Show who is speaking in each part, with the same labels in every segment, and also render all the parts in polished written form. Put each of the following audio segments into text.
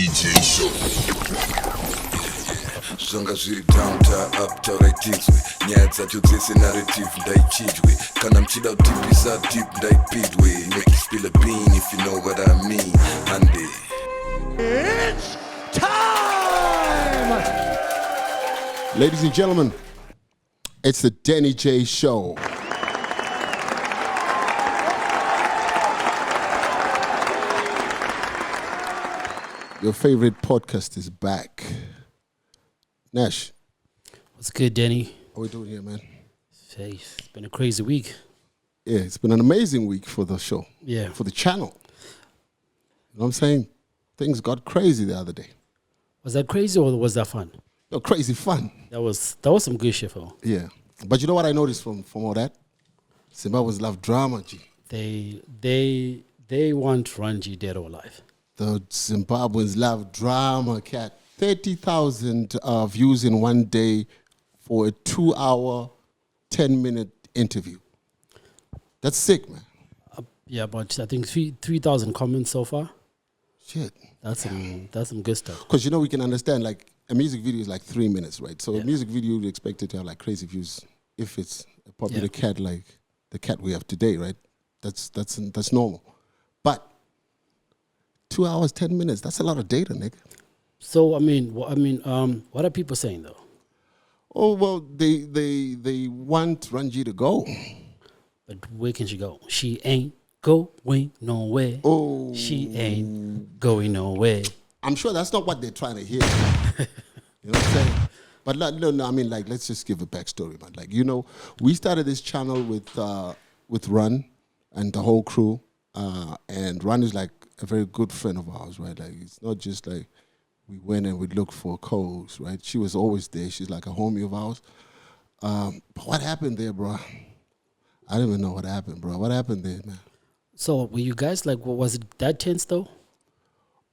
Speaker 1: DJ Show.
Speaker 2: Zvanga zviri downtown uptown aitidzwe nyaya dzacho dzese narrative ndaichidwe kana mchida kutipisa deep ndaipidwe make you spill a bean if you know what I mean hande.
Speaker 3: It's time!
Speaker 4: Ladies and gentlemen, it's the Denny J Show. Your favorite podcast is back. Nash.
Speaker 5: What's good, Denny?
Speaker 4: How we doing here, man?
Speaker 5: Hey, it's been a crazy week.
Speaker 4: Yeah, it's been an amazing week for the show.
Speaker 5: Yeah.
Speaker 4: For the channel. You know what I'm saying? Things got crazy the other day.
Speaker 5: Was that crazy or was that fun?
Speaker 4: No, crazy fun.
Speaker 5: That was some good shit, though.
Speaker 4: Yeah. But you know what I noticed from all that? Zimbabweans love drama, G.
Speaker 5: They want Ranji dead or alive.
Speaker 4: The Zimbabweans love drama, cat. 30,000 views in one day for a 2-hour, 10-minute interview. That's sick, man.
Speaker 5: Yeah, but I think 3,000 comments so far.
Speaker 4: Shit.
Speaker 5: That's some good stuff.
Speaker 4: Because, you know, we can understand, like, a music video is like 3 minutes, right? So a music video, you expect it to have, like, crazy views if it's a popular cat like the cat we have today, right? That's normal. But 2 hours, 10 minutes, that's a lot of data, nigga.
Speaker 5: So, what are people saying, though?
Speaker 4: Oh, well, they want Ranji to go.
Speaker 5: But where can she go? She ain't going nowhere.
Speaker 4: Oh.
Speaker 5: She ain't going nowhere.
Speaker 4: I'm sure that's not what they're trying to hear. You know what I'm saying? But no, I mean, like, let's just give a backstory, man. Like, you know, we started this channel with Run and the whole crew. And Run is like a very good friend of ours, right? Like, it's not just like we went and we looked for codes, right? She was always there. She's like a homie of ours. But what happened there, bro? I don't even know what happened, bro. What happened there, man?
Speaker 5: So were you guys like, was it that tense though?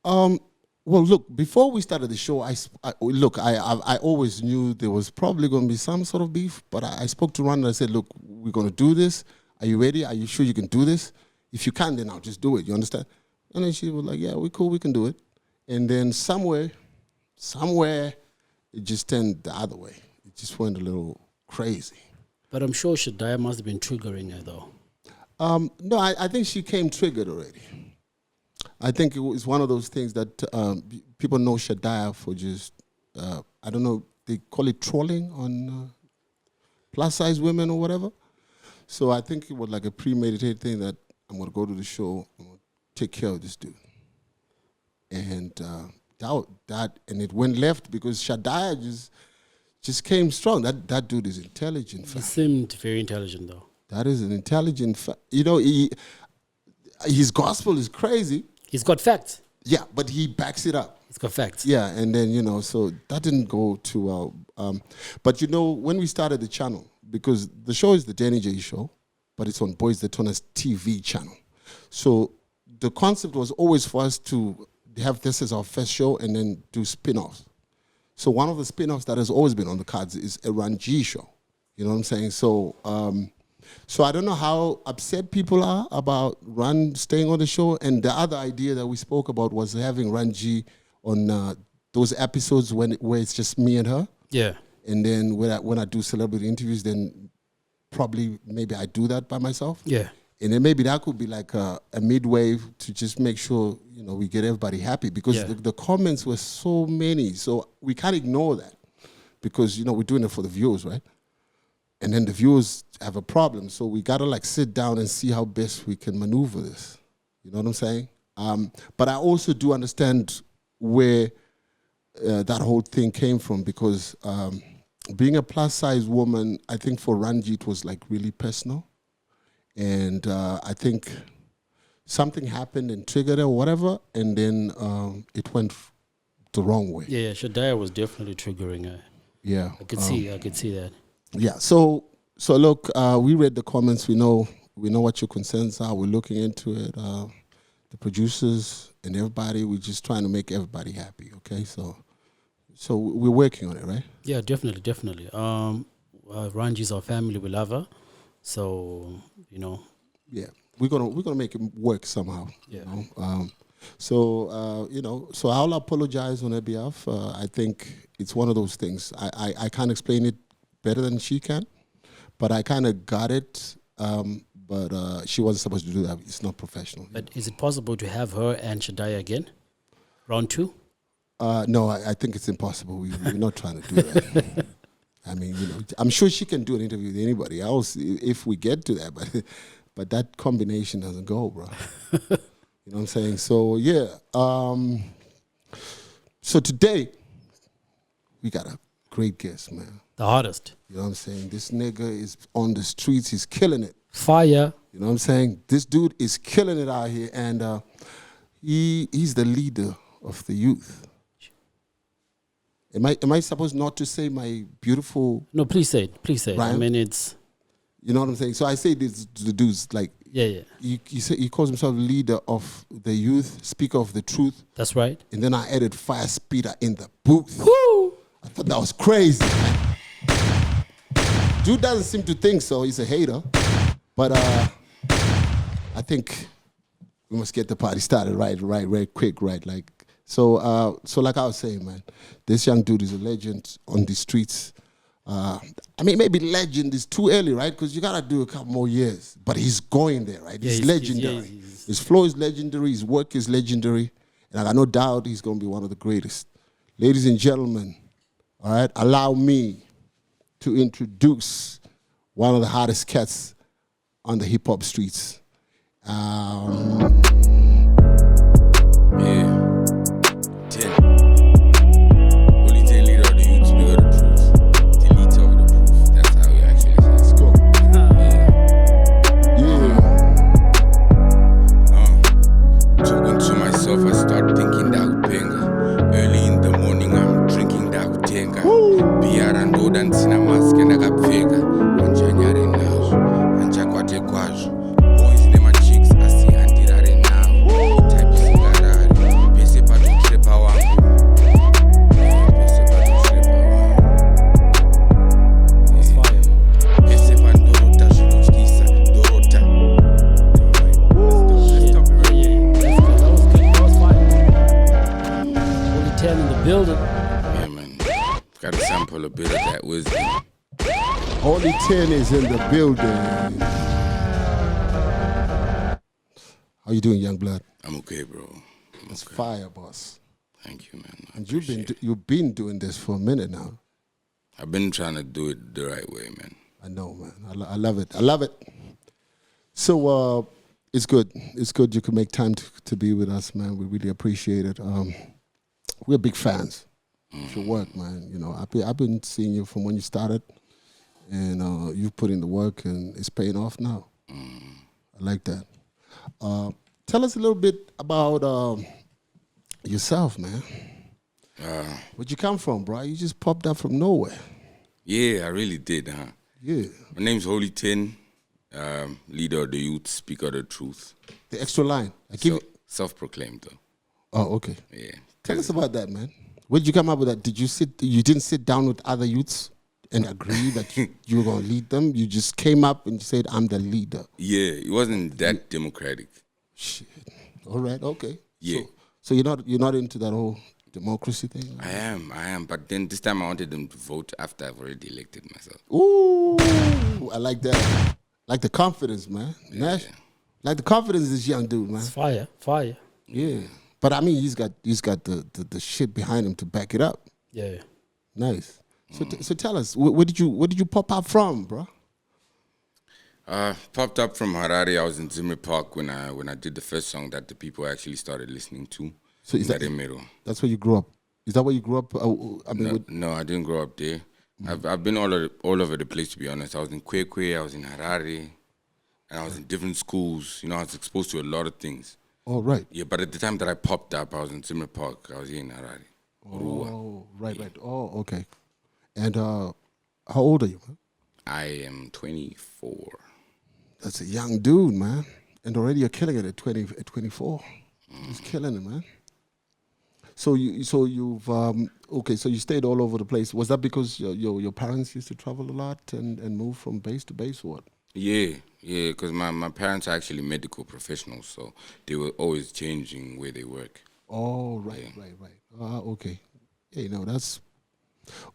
Speaker 4: Well, look, before we started the show, I always knew there was probably going to be some sort of beef, but I spoke to Ron and I said, look, we're going to do this. Are you ready? Are you sure you can do this? If you can, then I'll just do it. You understand? And then she was like, yeah, we're cool. We can do it. And then somewhere, it just turned the other way. It just went a little crazy.
Speaker 5: But I'm sure Shadaya must have been triggering her, though.
Speaker 4: No, I think she came triggered already. I think it was one of those things that people know Shadaya for just, I don't know, they call it trolling on plus-size women or whatever. So I think it was like a premeditated thing that I'm going to go to the show, I'm going to take care of this dude. And and it went left because Shadaya just came strong. That dude is intelligent.
Speaker 5: He seemed very intelligent, though.
Speaker 4: That is an intelligent, you know, his gospel is crazy.
Speaker 5: He's got facts.
Speaker 4: Yeah, but he backs it up.
Speaker 5: He's got facts.
Speaker 4: Yeah, and then, you know, so that didn't go too well. But, you know, when we started the channel, because the show is the Denny J Show, but it's on Boys Daytona's TV channel. So the concept was always for us to have this as our first show and then do spin-offs. So one of the spin-offs that has always been on the cards is a Ranji show. You know what I'm saying? So so I don't know how upset people are about Ran staying on the show. And the other idea that we spoke about was having Ranji on those episodes where it's just me and her.
Speaker 5: Yeah.
Speaker 4: And then when I do celebrity interviews, then probably maybe I do that by myself.
Speaker 5: Yeah.
Speaker 4: And then maybe that could be like a midway to just make sure, you know, we get everybody happy because the comments were so many. So we can't ignore that because, you know, we're doing it for the viewers, right? And then the viewers have a problem. So we got to like sit down and see how best we can maneuver this. You know what I'm saying? But I also do understand where that whole thing came from because being a plus-size woman, I think for Ranji it was like really personal. And I think something happened and triggered her or whatever, and then it went the wrong way.
Speaker 5: Yeah, Shadaya was definitely triggering her.
Speaker 4: Yeah.
Speaker 5: I could see that.
Speaker 4: Yeah, so look, we read the comments. We know what your concerns are. We're looking into it. The producers and everybody, we're just trying to make everybody happy, okay? So we're working on it, right?
Speaker 5: Yeah, definitely. Ranji's our family, we love her. So, you know.
Speaker 4: Yeah, we're gonna make it work somehow.
Speaker 5: Yeah.
Speaker 4: You know? So, so I'll apologize on her behalf. I think it's one of those things. I can't explain it better than she can, but I kind of got it. But she wasn't supposed to do that. It's not professional.
Speaker 5: But is it possible to have her and Shadaya again? Round 2?
Speaker 4: No, I think it's impossible. We're not trying to do that. I mean, I'm sure she can do an interview with anybody else if we get to that, but that combination doesn't go, bro. You know what I'm saying? So, yeah. So today, we got a great guest, man.
Speaker 5: The hottest.
Speaker 4: You know what I'm saying? This nigga is on the streets. He's killing it.
Speaker 5: Fire.
Speaker 4: You know what I'm saying? This dude is killing it out here, and he's the leader of the youth. Am I supposed not to say my beautiful?
Speaker 5: No, please say it. Please say it. I mean, it's.
Speaker 4: You know what I'm saying? So I say this to the dudes like.
Speaker 5: Yeah.
Speaker 4: He calls himself leader of the youth, speaker of the truth.
Speaker 5: That's right.
Speaker 4: And then I added fire speeder in the booth.
Speaker 5: Woo!
Speaker 4: I thought that was crazy. Dude doesn't seem to think so. He's a hater. But I think we must get the party started right quick, right? Like so like I was saying, man, this young dude is a legend on the streets. I mean, maybe legend is too early, right? Because you gotta do a couple more years. But he's going there, right? He's legendary. His flow is legendary. His work is legendary, and I got no doubt he's gonna be one of the greatest. Ladies and gentlemen, all right, allow me to introduce one of the hottest cats on the hip hop streets. Holy 10 is in the building. How you doing, young blood?
Speaker 1: I'm okay, bro.
Speaker 4: It's fire, boss.
Speaker 1: Thank you, man.
Speaker 4: And you've been doing this for a minute now.
Speaker 1: I've been trying to do it the right way, man.
Speaker 4: I know, man. I love it. I love it. So it's good. It's good you can make time to be with us, man. We really appreciate it. We're big fans of your work, man. You know, I've been seeing you from when you started. And you've put in the work, and it's paying off now. I like that. Tell us a little bit about yourself, man. Where'd you come from, bro? You just popped up from nowhere.
Speaker 1: Yeah, I really did, huh?
Speaker 4: Yeah.
Speaker 1: My name's Holy 10, leader of the youth, speaker of the truth.
Speaker 4: The extra line.
Speaker 1: Self-proclaimed, though.
Speaker 4: Oh, okay.
Speaker 1: Yeah.
Speaker 4: Tell us about that, man. Where'd you come up with that? You didn't sit down with other youths and agree that you were going to lead them? You just came up and said, I'm the leader.
Speaker 1: Yeah, it wasn't that democratic.
Speaker 4: Shit. All right, okay.
Speaker 1: Yeah.
Speaker 4: So you're not into that whole democracy thing?
Speaker 1: I am. But then this time I wanted them to vote after I've already elected myself.
Speaker 4: Ooh, I like that. Like the confidence, man.
Speaker 1: Yeah.
Speaker 4: Like the confidence of this young dude, man.
Speaker 5: It's fire.
Speaker 4: Yeah. But I mean, he's got the shit behind him to back it up.
Speaker 5: Yeah.
Speaker 4: Nice. So tell us, where did you pop up from, bro?
Speaker 1: Popped up from Harare. I was in Zimmer Park when I did the first song that the people actually started listening to.
Speaker 4: So is that's where you grew up? Is that where you grew up?
Speaker 1: No, I didn't grow up there. I've been all over the place, to be honest. I was in Kwekwe, I was in Harare, and I was in different schools. You know, I was exposed to a lot of things.
Speaker 4: Oh, right.
Speaker 1: Yeah, but at the time that I popped up, I was in Zimmer Park. I was here in Harare.
Speaker 4: Oh, right. Oh, okay. And how old are you, man?
Speaker 1: I am 24.
Speaker 4: That's a young dude, man. And already you're killing it at 24. Just killing it, man. So you stayed all over the place. Was that because your parents used to travel a lot and move from base to base or what?
Speaker 1: Yeah. Yeah, because my parents are actually medical professionals, so they were always changing where they work.
Speaker 4: Oh, right. Okay. Yeah, that's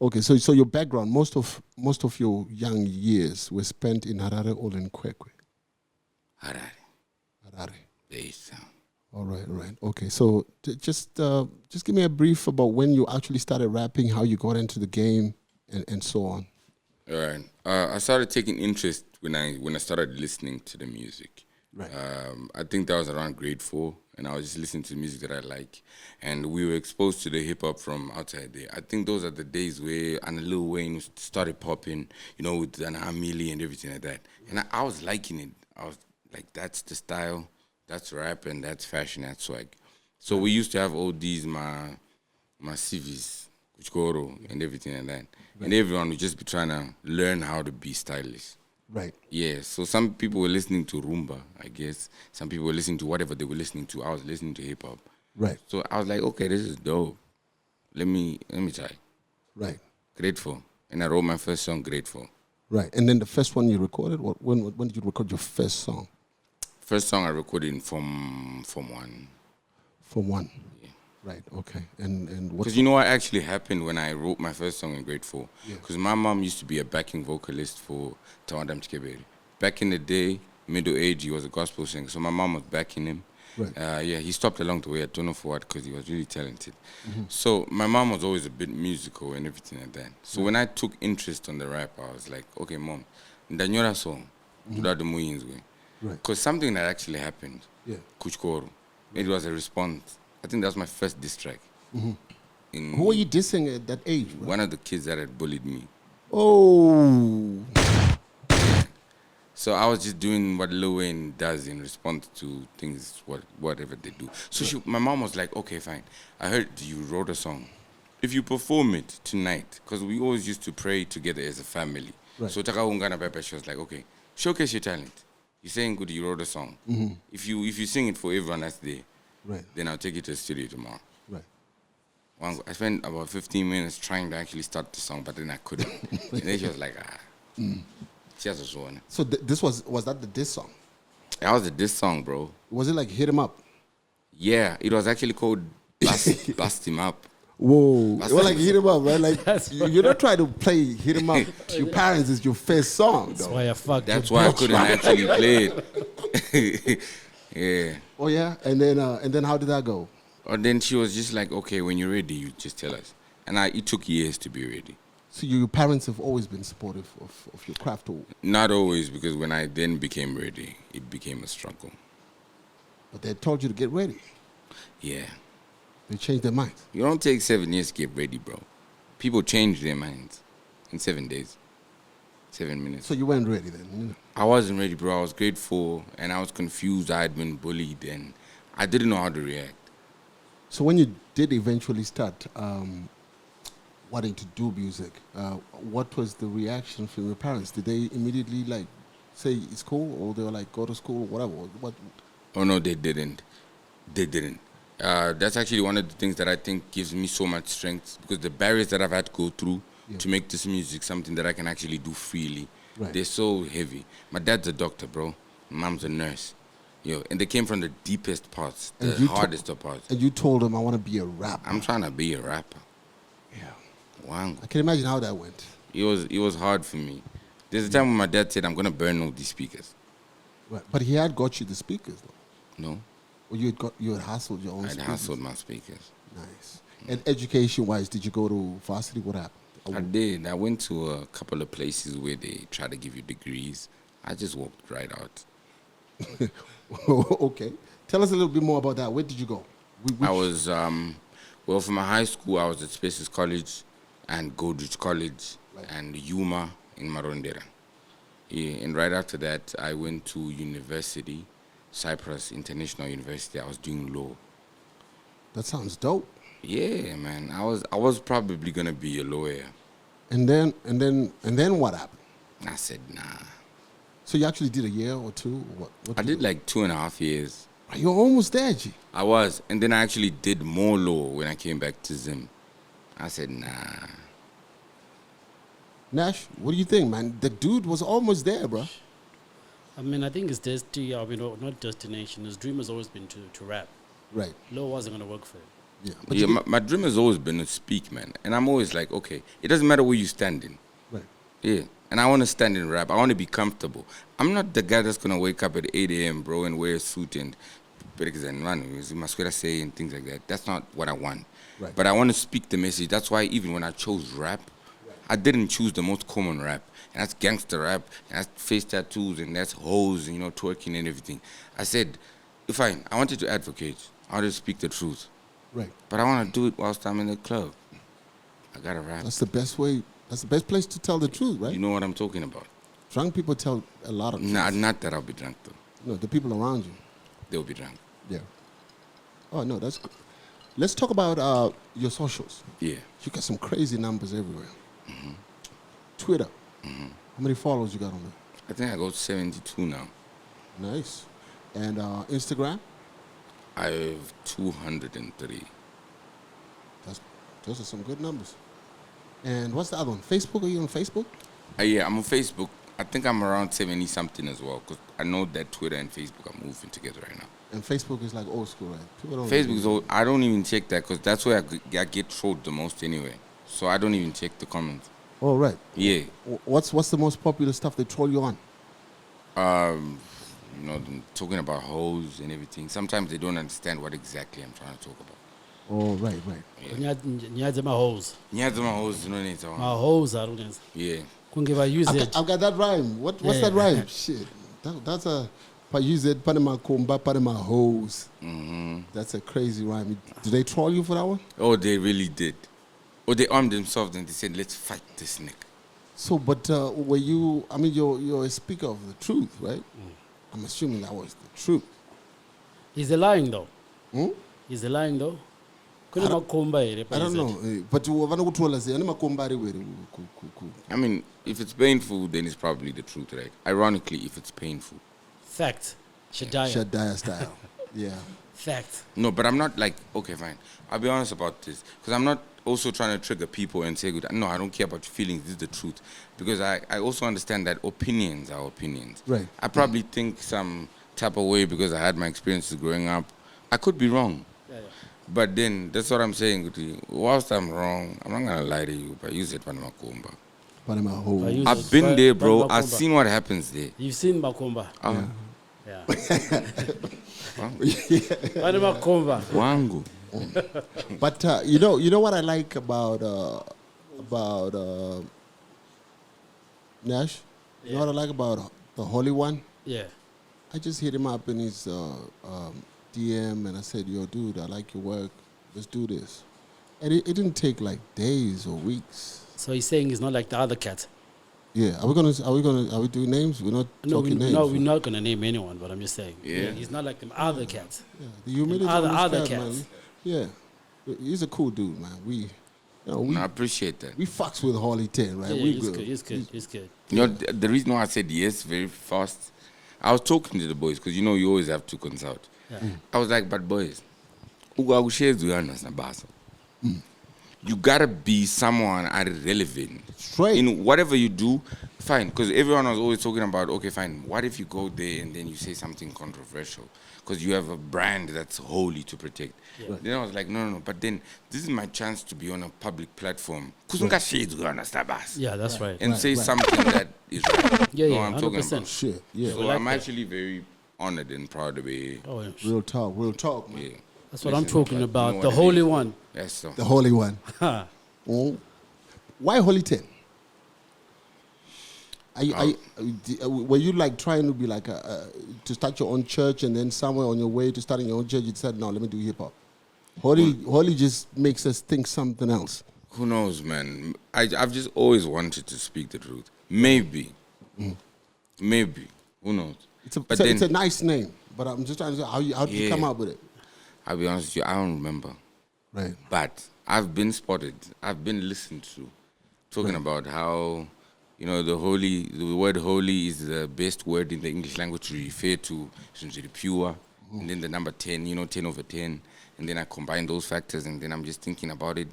Speaker 4: okay. So your background, most of your young years were spent in Harare or in Kwekwe.
Speaker 1: Harare,
Speaker 4: Harare.
Speaker 1: base town.
Speaker 4: All right. Okay, so just give me a brief about when you actually started rapping, how you got into the game, and so on.
Speaker 1: All right. I started taking interest when I started listening to the music.
Speaker 4: Right.
Speaker 1: I think that was around grade 4, and I was just listening to music that I like, and we were exposed to the hip hop from outside there. I think those are the days where Lil Wayne started popping, with an Amelie and everything like that, and I was liking it. I was like, that's the style, that's rap, and that's fashion, that's swag. So we used to have all these my CVs, Kuchkoro, and everything like that. Right. And everyone would just be trying to learn how to be stylish.
Speaker 4: Right.
Speaker 1: Yeah, so some people were listening to rumba, I guess. Some people were listening to whatever they were listening to. I was listening to hip hop.
Speaker 4: Right.
Speaker 1: So I was like, okay, this is dope. Let me try.
Speaker 4: Right.
Speaker 1: Grade 4. And I wrote my first song, grade 4.
Speaker 4: Right. And then the first one you recorded, when did you record your first song?
Speaker 1: First song I recorded in Form 1.
Speaker 4: Form 1.
Speaker 1: Yeah.
Speaker 4: Right, okay. And what?
Speaker 1: Because you know what actually happened when I wrote my first song in grade 4?
Speaker 4: Yeah.
Speaker 1: Because my mom used to be a backing vocalist for Tawadam Chikebere. Back in the day, middle age, he was a gospel singer. So my mom was backing him.
Speaker 4: Right.
Speaker 1: He stopped along the way. I don't know for what, because he was really talented. Mm-hmm. So my mom was always a bit musical and everything like that. So when I took interest on the rap, I was like, okay, mom, ndanyora song,
Speaker 4: Right.
Speaker 1: Because something that actually happened,
Speaker 4: Yeah.
Speaker 1: Kuchkoro, it was a response. I think that was my first diss track.
Speaker 4: Mm-hmm. Who were you dissing at that age, bro?
Speaker 1: One of the kids that had bullied me.
Speaker 4: Oh.
Speaker 1: So I was just doing what Lil Wayne does in response to things, whatever they do. So my mom was like, okay, fine. I heard you wrote a song. If you perform it tonight, because we always used to pray together as a family.
Speaker 4: Right.
Speaker 1: So Taka Ungana Pepe, she was like, okay, showcase your talent. You're saying good, you wrote a song. Mm-hmm. If you sing it for everyone that's there,
Speaker 4: right,
Speaker 1: then I'll take it to the studio tomorrow.
Speaker 4: Right.
Speaker 1: I spent about 15 minutes trying to actually start the song, but then I couldn't. And then she was like, She has a one.
Speaker 4: So this was that the diss song?
Speaker 1: That was a diss song, bro.
Speaker 4: Was it like Hit 'Em Up?
Speaker 1: Yeah, it was actually called Bust Him Up.
Speaker 4: Whoa. It was like Hit 'Em Up, right? Like, you're not trying to play Hit 'Em Up to your parents. It's your first song,
Speaker 5: That's
Speaker 4: though.
Speaker 5: why I fucked.
Speaker 1: That's why I couldn't actually play it. Yeah.
Speaker 4: Oh, yeah? And then how did that go?
Speaker 1: And then she was just like, okay, when you're ready, you just tell us. And it took years to be ready.
Speaker 4: So your parents have always been supportive of your craft? Or?
Speaker 1: Not always, because when I then became ready, it became a struggle.
Speaker 4: But they told you to get ready.
Speaker 1: Yeah.
Speaker 4: They changed their minds.
Speaker 1: You don't take 7 years to get ready, bro. People change their minds in 7 days, 7 minutes.
Speaker 4: So you weren't ready then? You know?
Speaker 1: I wasn't ready, bro. I was grade 4, and I was confused. I had been bullied, and I didn't know how to react.
Speaker 4: So when you did eventually start wanting to do music, what was the reaction from your parents? Did they immediately like say it's cool, or they were like go to school, or whatever? What?
Speaker 1: Oh no, they didn't. They didn't. That's actually one of the things that I think gives me so much strength, because the barriers that I've had to go through to make this music something that I can actually do freely, they're so heavy. My dad's a doctor, bro. My mom's a nurse. And they came from the deepest parts, the hardest of parts.
Speaker 4: And you told them, I want to be a rapper.
Speaker 1: I'm trying to be a rapper.
Speaker 4: Yeah.
Speaker 1: Wow.
Speaker 4: I can imagine how that went.
Speaker 1: It was hard for me. There's a time when my dad said, I'm going to burn all these speakers.
Speaker 4: Right. But he had got you the speakers, though.
Speaker 1: No.
Speaker 4: Or you had hustled your own speakers?
Speaker 1: I hustled my speakers.
Speaker 4: Nice. And education-wise, did you go to varsity? What happened?
Speaker 1: I did. I went to a couple of places where they try to give you degrees. I just walked right out.
Speaker 4: Okay. Tell us a little bit more about that. Where did you go?
Speaker 1: I was, for my high school, I was at Spaces College and Goldrich College and Yuma in Marondera. Yeah, and right after that, I went to university, Cyprus International University. I was doing law.
Speaker 4: That sounds dope.
Speaker 1: Yeah, man. I was probably gonna be a lawyer.
Speaker 4: And then what happened?
Speaker 1: I said, nah.
Speaker 4: So you actually did a year or two? Or what
Speaker 1: I did like 2.5 years.
Speaker 4: You're almost there, G.
Speaker 1: I was. And then I actually did more law when I came back to Zim. I said, nah.
Speaker 4: Nash, what do you think, man? The dude was almost there, bro.
Speaker 5: I mean, I think it's not destination. His dream has always been to rap.
Speaker 4: Right.
Speaker 5: Law wasn't going to work for him.
Speaker 4: Yeah.
Speaker 1: Yeah, my dream has always been to speak, man. And I'm always like, okay, it doesn't matter where you stand in.
Speaker 4: Right.
Speaker 1: Yeah. And I want to stand in rap. I want to be comfortable. I'm not the guy that's going to wake up at 8 a.m., bro, and wear a suit and say and things like that. That's not what I want.
Speaker 4: Right.
Speaker 1: But I want to speak the message. That's why even when I chose rap, I didn't choose the most common rap. And that's gangster rap, and that's face tattoos, and that's hoes, and, twerking and everything. I said, fine, I wanted to advocate. I wanted to speak the truth.
Speaker 4: Right.
Speaker 1: But I want to do it whilst I'm in the club. I got to rap.
Speaker 4: That's the best way. That's the best place to tell the truth, right?
Speaker 1: You know what I'm talking about.
Speaker 4: Drunk people tell a lot of truth.
Speaker 1: Not that I'll be drunk, though.
Speaker 4: No, the people around you.
Speaker 1: They'll be drunk.
Speaker 4: Yeah. Oh, no, that's good. Let's talk about your socials.
Speaker 1: Yeah.
Speaker 4: You got some crazy numbers everywhere. Mm-hmm. Twitter. Mm-hmm. How many followers you got on there?
Speaker 1: I think I got 72 now.
Speaker 4: Nice. And Instagram?
Speaker 1: I have 203.
Speaker 4: Those are some good numbers. And what's the other one? Facebook? Are you on Facebook?
Speaker 1: Yeah, I'm on Facebook. I think I'm around 70-something as well, because I know that Twitter and Facebook are moving together right now.
Speaker 4: And Facebook is like old school, right? People don't
Speaker 1: Facebook is old. I don't even check that, because that's where I get trolled the most anyway. So I don't even check the comments.
Speaker 4: Oh, right.
Speaker 1: Yeah.
Speaker 4: What's the most popular stuff they troll you on?
Speaker 1: Talking about hoes and everything. Sometimes they don't understand what exactly I'm trying to talk about.
Speaker 4: Oh, right.
Speaker 5: Nyaze my hoes.
Speaker 1: Nyaze my hoes, you know what I'm saying?
Speaker 5: My hoes are rules.
Speaker 1: Yeah.
Speaker 5: Couldn't give a use it.
Speaker 4: I've got that rhyme. What's that rhyme? Shit. That's a... If I use it, Panama Kumba, Panama Hose.
Speaker 1: Mm-hmm.
Speaker 4: That's a crazy rhyme. Did they troll you for that one?
Speaker 1: Oh, they really did. Or they armed themselves and they said, let's fight this nigga.
Speaker 4: So, but were you... I mean, you're a speaker of the truth, right? I'm assuming that was the truth.
Speaker 5: Is he lying, though?
Speaker 4: Hmm?
Speaker 5: Is he lying, though?
Speaker 4: I don't know. But
Speaker 1: I mean, if it's painful, then it's probably the truth, right? Ironically, if it's painful.
Speaker 5: Fact. Shadaya.
Speaker 4: Shadaya style. Yeah.
Speaker 5: Fact.
Speaker 1: No, but I'm not like, okay, fine. I'll be honest about this. Because I'm not also trying to trigger people and say, no, I don't care about your feelings. This is the truth. Because I also understand that opinions are opinions.
Speaker 4: Right.
Speaker 1: I probably think some type of way because I had my experiences growing up. I could be wrong.
Speaker 5: Yeah.
Speaker 1: But then, that's what I'm saying to you. Whilst I'm wrong, I'm not going to lie to you, but you said Panama Kumba.
Speaker 4: Panama Hose.
Speaker 1: I've been there, bro. I've seen what happens there.
Speaker 5: You've seen Makumba.
Speaker 1: Yeah.
Speaker 5: Panama Kumba.
Speaker 1: Wangu.
Speaker 4: But you know what I like about Nash? You know what I like about the Holy One?
Speaker 5: Yeah.
Speaker 4: I just hit him up in his DM and I said, yo, dude, I like your work. Let's do this. And it didn't take like days or weeks.
Speaker 5: So he's saying he's not like the other cat.
Speaker 4: Yeah. Are we doing names? We're not talking names.
Speaker 5: No, we're not gonna name anyone, but I'm just saying.
Speaker 1: Yeah.
Speaker 5: He's not like them other cats.
Speaker 4: Yeah. The humility
Speaker 5: Other
Speaker 4: of this cat,
Speaker 5: cats.
Speaker 4: man. Yeah. He's a cool dude, man.
Speaker 1: I appreciate that.
Speaker 4: We fucks with Holly 10, right?
Speaker 5: Yeah,
Speaker 4: we
Speaker 5: he's good.
Speaker 1: You know, the reason why I said yes very fast, I was talking to the boys, because you always have to consult.
Speaker 5: Yeah.
Speaker 1: I was like, but boys, you gotta be someone relevant.
Speaker 4: Straight.
Speaker 1: In whatever you do, fine. Because everyone was always talking about, okay, fine, what if you go there and then you say something controversial? Because you have a brand that's holy to protect.
Speaker 5: Yeah.
Speaker 1: Right. Then I was like, no. But then this is my chance to be on a public platform.
Speaker 5: Yeah, that's right.
Speaker 1: And say something that is right.
Speaker 5: Yeah,
Speaker 1: Know what I'm talking
Speaker 5: 100%.
Speaker 1: about.
Speaker 4: Shit, yeah.
Speaker 1: So
Speaker 5: like
Speaker 1: I'm
Speaker 5: that.
Speaker 1: actually very honored and proud to be.
Speaker 5: Oh, yeah.
Speaker 4: Real talk, man.
Speaker 1: Yeah.
Speaker 5: That's what I'm talking
Speaker 1: but
Speaker 5: about.
Speaker 1: you know
Speaker 5: The
Speaker 1: what it
Speaker 5: Holy
Speaker 1: is.
Speaker 5: One.
Speaker 1: Yes, so.
Speaker 4: The Holy One.
Speaker 5: Ha.
Speaker 4: Oh. Why Holy 10? Were you like trying to be like to start your own church and then somewhere on your way to starting your own church you said, no, let me do hip hop? Holy just makes us think something else.
Speaker 1: Who knows, man? I've just always wanted to speak the truth. Maybe. Maybe. Who knows?
Speaker 4: It's a nice name, but I'm just trying to say, how did you come up with it?
Speaker 1: I'll be honest with you, I don't remember.
Speaker 4: Right.
Speaker 1: But I've been spotted. I've been listened to. Talking about how, the word holy is the best word in the English language to refer to, essentially pure. And then the number 10, 10 over 10. and then I combine those factors, and then I'm just thinking about it.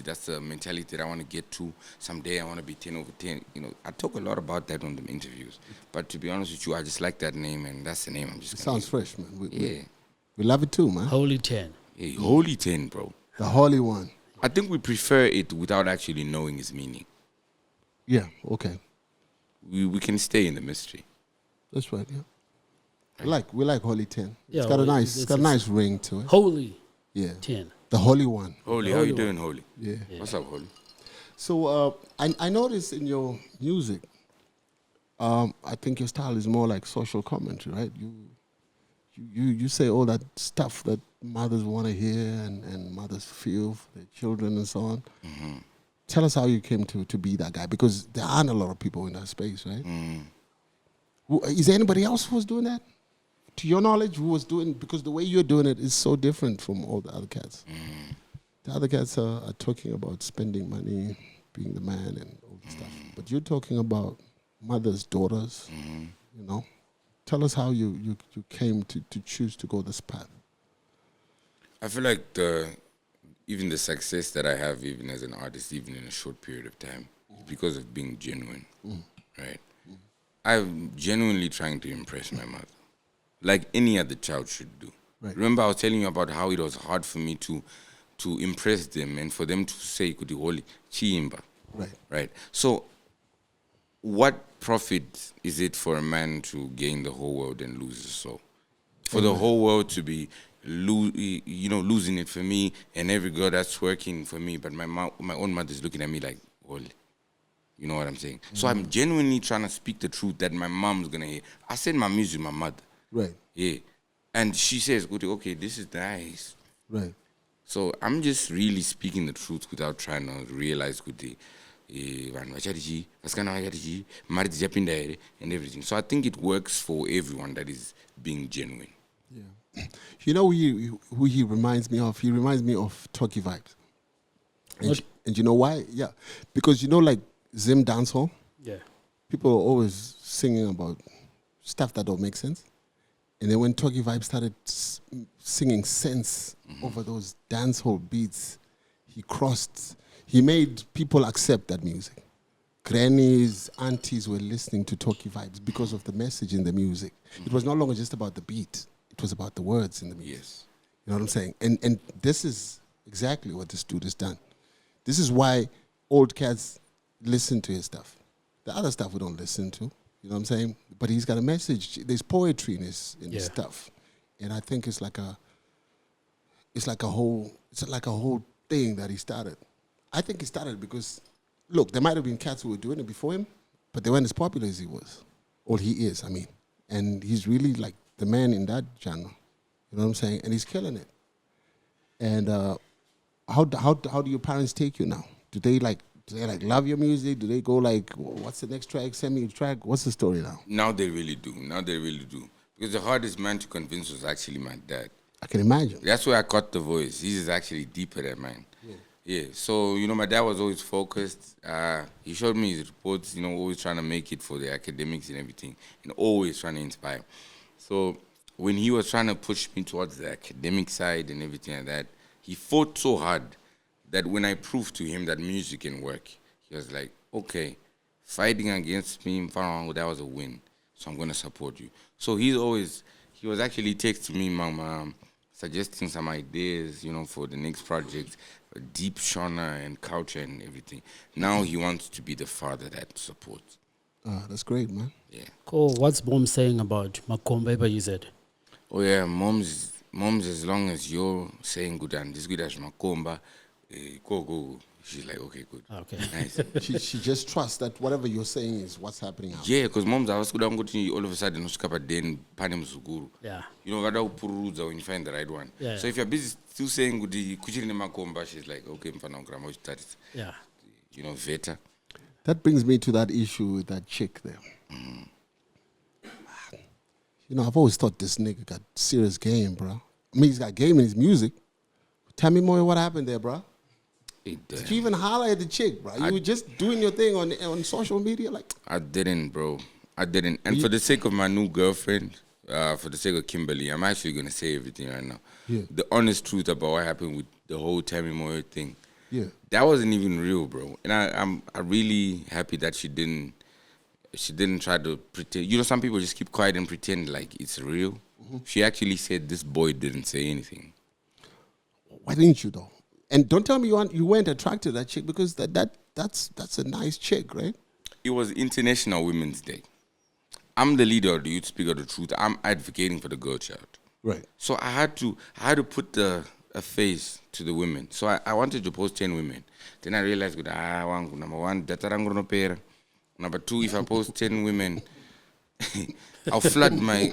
Speaker 1: That's the mentality that I want to get to. Someday I want to be 10 over 10. You know, I talk a lot about that on the interviews. But to be honest with you, I just like that name, and that's the name I'm just.
Speaker 4: It sounds fresh, man.
Speaker 1: Yeah.
Speaker 4: We love it too, man.
Speaker 5: Holy 10.
Speaker 1: Yeah, Holy 10, bro.
Speaker 4: The Holy One.
Speaker 1: I think we prefer it without actually knowing its meaning.
Speaker 4: Yeah. Okay.
Speaker 1: We can stay in the mystery.
Speaker 4: That's right. Yeah. We like Holy 10.
Speaker 5: Yeah,
Speaker 4: It's got a nice ring to it.
Speaker 5: Holy
Speaker 4: Yeah.
Speaker 5: 10.
Speaker 4: The Holy One.
Speaker 1: Holy, how you doing, Holy?
Speaker 4: Yeah.
Speaker 1: What's up, Holy?
Speaker 4: So I noticed in your music, I think your style is more like social commentary, right? You say all that stuff that mothers want to hear and mothers feel for their children and so on.
Speaker 1: Mm-hmm.
Speaker 4: Tell us how you came to be that guy, because there aren't a lot of people in that space, right? Is there anybody else who was doing that? To your knowledge, who was doing, because the way you're doing it is so different from all the other cats. The other cats are talking about spending money, being the man and all that stuff. But you're talking about mothers, daughters, you know. Tell us how you came to choose to go this path.
Speaker 1: I feel like even the success that I have, even as an artist, even in a short period of time, is because of being genuine, right? I'm genuinely trying to impress my mother, like any other child should do.
Speaker 4: Right.
Speaker 1: Remember, I was telling you about how it was hard for me to impress them and for them to say "Kuti Holi Chiimba." Right. So, what profit is it for a man to gain the whole world and lose his soul? For the whole world to be losing it for me, and every girl that's working for me, but my own mother's looking at me like, Holi. You know what I'm saying? So I'm genuinely trying to speak the truth that my mom's going to hear. I send my music to my mother.
Speaker 4: Right.
Speaker 1: Yeah. And she says, okay, this is nice.
Speaker 4: Right.
Speaker 1: So I'm just really speaking the truth without trying to realize and everything. So I think it works for everyone that is being genuine.
Speaker 4: Yeah. You know who he reminds me of? He reminds me of Talkie Vibes. And you know why? Yeah. Because like Zim dancehall, people are always singing about stuff that don't make sense. And then when Talkie Vibes started singing sense over those dancehall beats, he made people accept that music. Grannies, aunties were listening to Talkie Vibes because of the message in the music. It was no longer just about the beat. It was about the words in the music.
Speaker 1: Yes.
Speaker 4: You know what I'm saying? And this is exactly what this dude has done. This is why old cats listen to his stuff. The other stuff we don't listen to. You know what I'm saying? But he's got a message. There's poetry in his stuff. And I think it's like a whole thing that he started. I think he started because, look, there might have been cats who were doing it before him, but they weren't as popular as he was. Or he is, I mean. And he's really like the man in that genre. You know what I'm saying? And he's killing it. And how do your parents take you now? Do they love your music? Do they go like, what's the next track? Send me a track. What's the story now?
Speaker 1: Now they really do. Because the hardest man to convince was actually my dad.
Speaker 4: I can imagine.
Speaker 1: That's where I got the voice. He's actually deeper than mine. Yeah. So, my dad was always focused. He showed me his reports, always trying to make it for the academics and everything, and always trying to inspire. So when he was trying to push me towards the academic side and everything like that, he fought so hard that when I proved to him that music can work, he was like, okay, fighting against me, that was a win, so I'm going to support you. So he was actually texting me, Mama, suggesting some ideas, for the next project, deep genre and culture and everything. Now he wants to be the father that supports.
Speaker 4: That's great, man.
Speaker 1: Yeah.
Speaker 5: Cool. What's mom saying about Makomba, you said?
Speaker 1: Oh, yeah, mom's as long as you're saying good and this good as Makomba, go. She's like, okay, good.
Speaker 5: Okay.
Speaker 1: Nice.
Speaker 4: she just trusts that whatever you're saying is what's happening out.
Speaker 1: Yeah, because mom's always good. I'm going all of a sudden, then Panem Suguru.
Speaker 5: Yeah.
Speaker 1: When you find the right one.
Speaker 5: Yeah.
Speaker 1: So if you're busy still saying good, Makomba, she's like, okay, grandma,
Speaker 5: yeah.
Speaker 1: Veta.
Speaker 4: That brings me to that issue with that chick there. I've always thought this nigga got serious game, bro. I mean, he's got game in his music. Tell me more what happened there, bro. Did you even holler at the chick, bro? You were just doing your thing on social media? I
Speaker 1: didn't, bro. I didn't. And for the sake of my new girlfriend, for the sake of Kimberly, I'm actually gonna say everything right now.
Speaker 4: Yeah.
Speaker 1: The honest truth about what happened with the whole Tamy Moyo thing.
Speaker 4: Yeah.
Speaker 1: That wasn't even real, bro. And I'm really happy that she didn't try to pretend. You know, some people just keep quiet and pretend like it's real. Mm-hmm. She actually said this boy didn't say anything.
Speaker 4: Why didn't you though? And don't tell me you weren't attracted to that chick, because that's a nice chick, right?
Speaker 1: It was International Women's Day. I'm the leader of the Youth Speak of the Truth. I'm advocating for the girl child.
Speaker 4: Right.
Speaker 1: So I had to put a face to the women. So I wanted to post 10 women. Then I realized, number one, data rangono pera. Number two, if I post 10 women, I'll flood my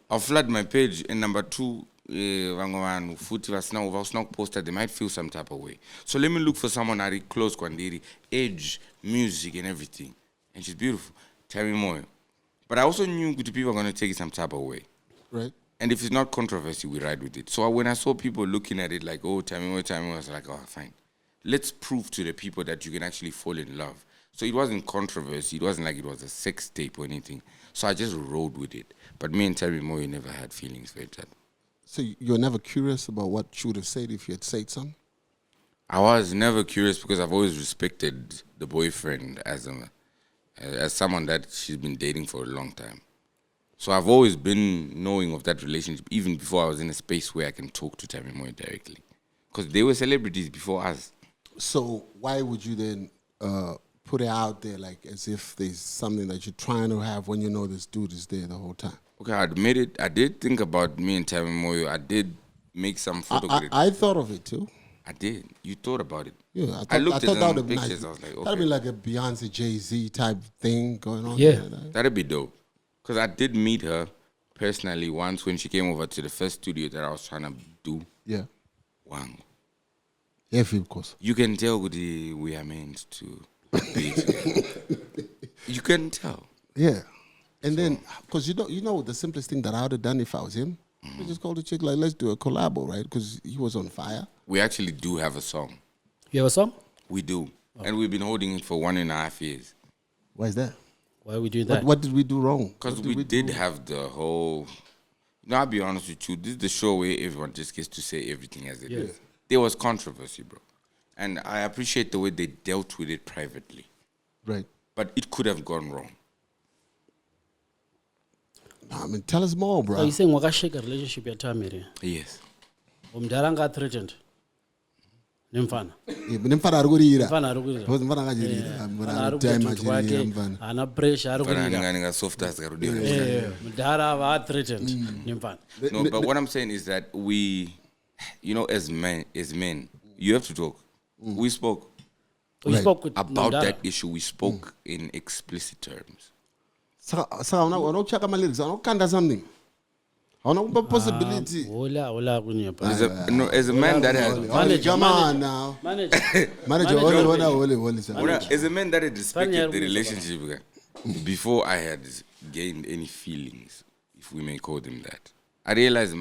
Speaker 1: I'll flood my page. And number two, poster, they might feel some type of way. So let me look for someone that is close kwandiri, age, music, and everything. And she's beautiful. Tamy Moyo. But I also knew good people are going to take it some type of way.
Speaker 4: Right.
Speaker 1: And if it's not controversy, we ride with it. So when I saw people looking at it like, oh, Tamy Moyo, I was like, oh, fine. Let's prove to the people that you can actually fall in love. So it wasn't controversy. It wasn't like it was a sex tape or anything. So I just rode with it. But me and Tamy Moyo never had feelings for each other. So
Speaker 4: you're never curious about what she would have said if you had said something?
Speaker 1: I was never curious because I've always respected the boyfriend as someone that she's been dating for a long time. So I've always been knowing of that relationship, even before I was in a space where I can talk to Tamy Moyo directly. Because they were celebrities before us. So why would you then put it out there like as if there's something that you're trying to have when you know this dude is there the whole time? Okay, I admit it. I did think about me and Tamy Moyo. I did make some photographs.
Speaker 4: I thought of it too.
Speaker 1: I did. You thought about it.
Speaker 4: Yeah,
Speaker 1: I looked at
Speaker 4: that
Speaker 1: the
Speaker 4: would be
Speaker 1: pictures.
Speaker 4: nice.
Speaker 1: I was like, okay.
Speaker 4: That'd be like a Beyonce, Jay-Z type thing going on.
Speaker 5: Yeah.
Speaker 1: That'd be dope. Because I did meet her personally once when she came over to the first studio that I was trying to do.
Speaker 4: Yeah.
Speaker 1: Wow.
Speaker 4: Yeah, of course.
Speaker 1: You can tell we are meant to be together. You can tell.
Speaker 4: Yeah. And then, because you know the simplest thing that I would have done if I was him? I just called the chick like, let's do a collabo, right? Because he was on fire.
Speaker 1: We actually do have a song.
Speaker 5: You have a song?
Speaker 1: We do. Oh. And we've been holding it for 1.5 years.
Speaker 4: Why is that?
Speaker 5: Why are we doing that?
Speaker 4: What did we do wrong?
Speaker 1: Because we did have the whole... Now, I'll be honest with you. This is the show where everyone just gets to say everything as it is. There was controversy, bro. And I appreciate the way they dealt with it privately.
Speaker 4: Right.
Speaker 1: But it could have gone wrong.
Speaker 4: I mean, tell us more, bro.
Speaker 5: So you're saying wakashake a relationship at Tamy?
Speaker 1: Yes.
Speaker 5: Umdala threatened. Nimfana.
Speaker 4: Nimfana arugurira.
Speaker 5: Mfana arugurira.
Speaker 4: Because mfana ngajirira. Mfana arugurira mfana.
Speaker 5: Ana pressure arugurira.
Speaker 1: Mfana nga soft as garudira.
Speaker 5: Mdala wa threatened. Nimfana.
Speaker 1: No, but what I'm saying is that we, you know, as men, you have to talk. We spoke.
Speaker 5: We spoke
Speaker 1: about that issue. We spoke in explicit terms.
Speaker 4: So check my lyrics. I don't something. I don't possibility.
Speaker 1: As a man that has as a man that had respected the relationship before I had gained any feelings, if we may call them that, I realized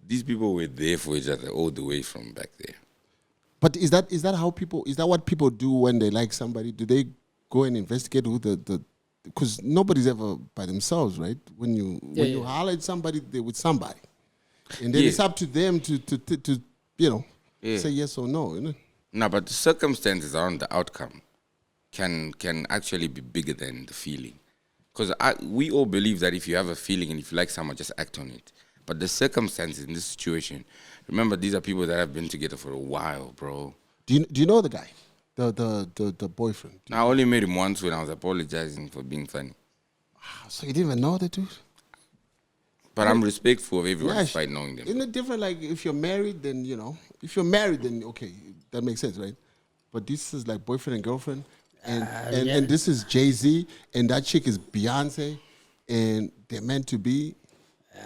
Speaker 1: these people were there for each other all the way from back there.
Speaker 4: But is that what people do when they like somebody? Do they go and investigate who the because nobody's ever by themselves, right? When you highlight somebody, they're with somebody. And then it's up to them to say yes or no, you know?
Speaker 1: No, but the circumstances around the outcome can actually be bigger than the feeling. Because we all believe that if you have a feeling and if you like someone, just act on it. But the circumstances in this situation, remember, these are people that have been together for a while, bro.
Speaker 4: Do you know the guy? The boyfriend?
Speaker 1: I only met him once when I was apologizing for being funny.
Speaker 4: So you didn't even know the dude?
Speaker 1: But I'm respectful of everyone despite knowing them.
Speaker 4: Isn't it different, like, if you're married, then, if you're married, then, okay, that makes sense, right? But this is like boyfriend and girlfriend, and this is Jay-Z, and that chick is Beyonce, and they're meant to be.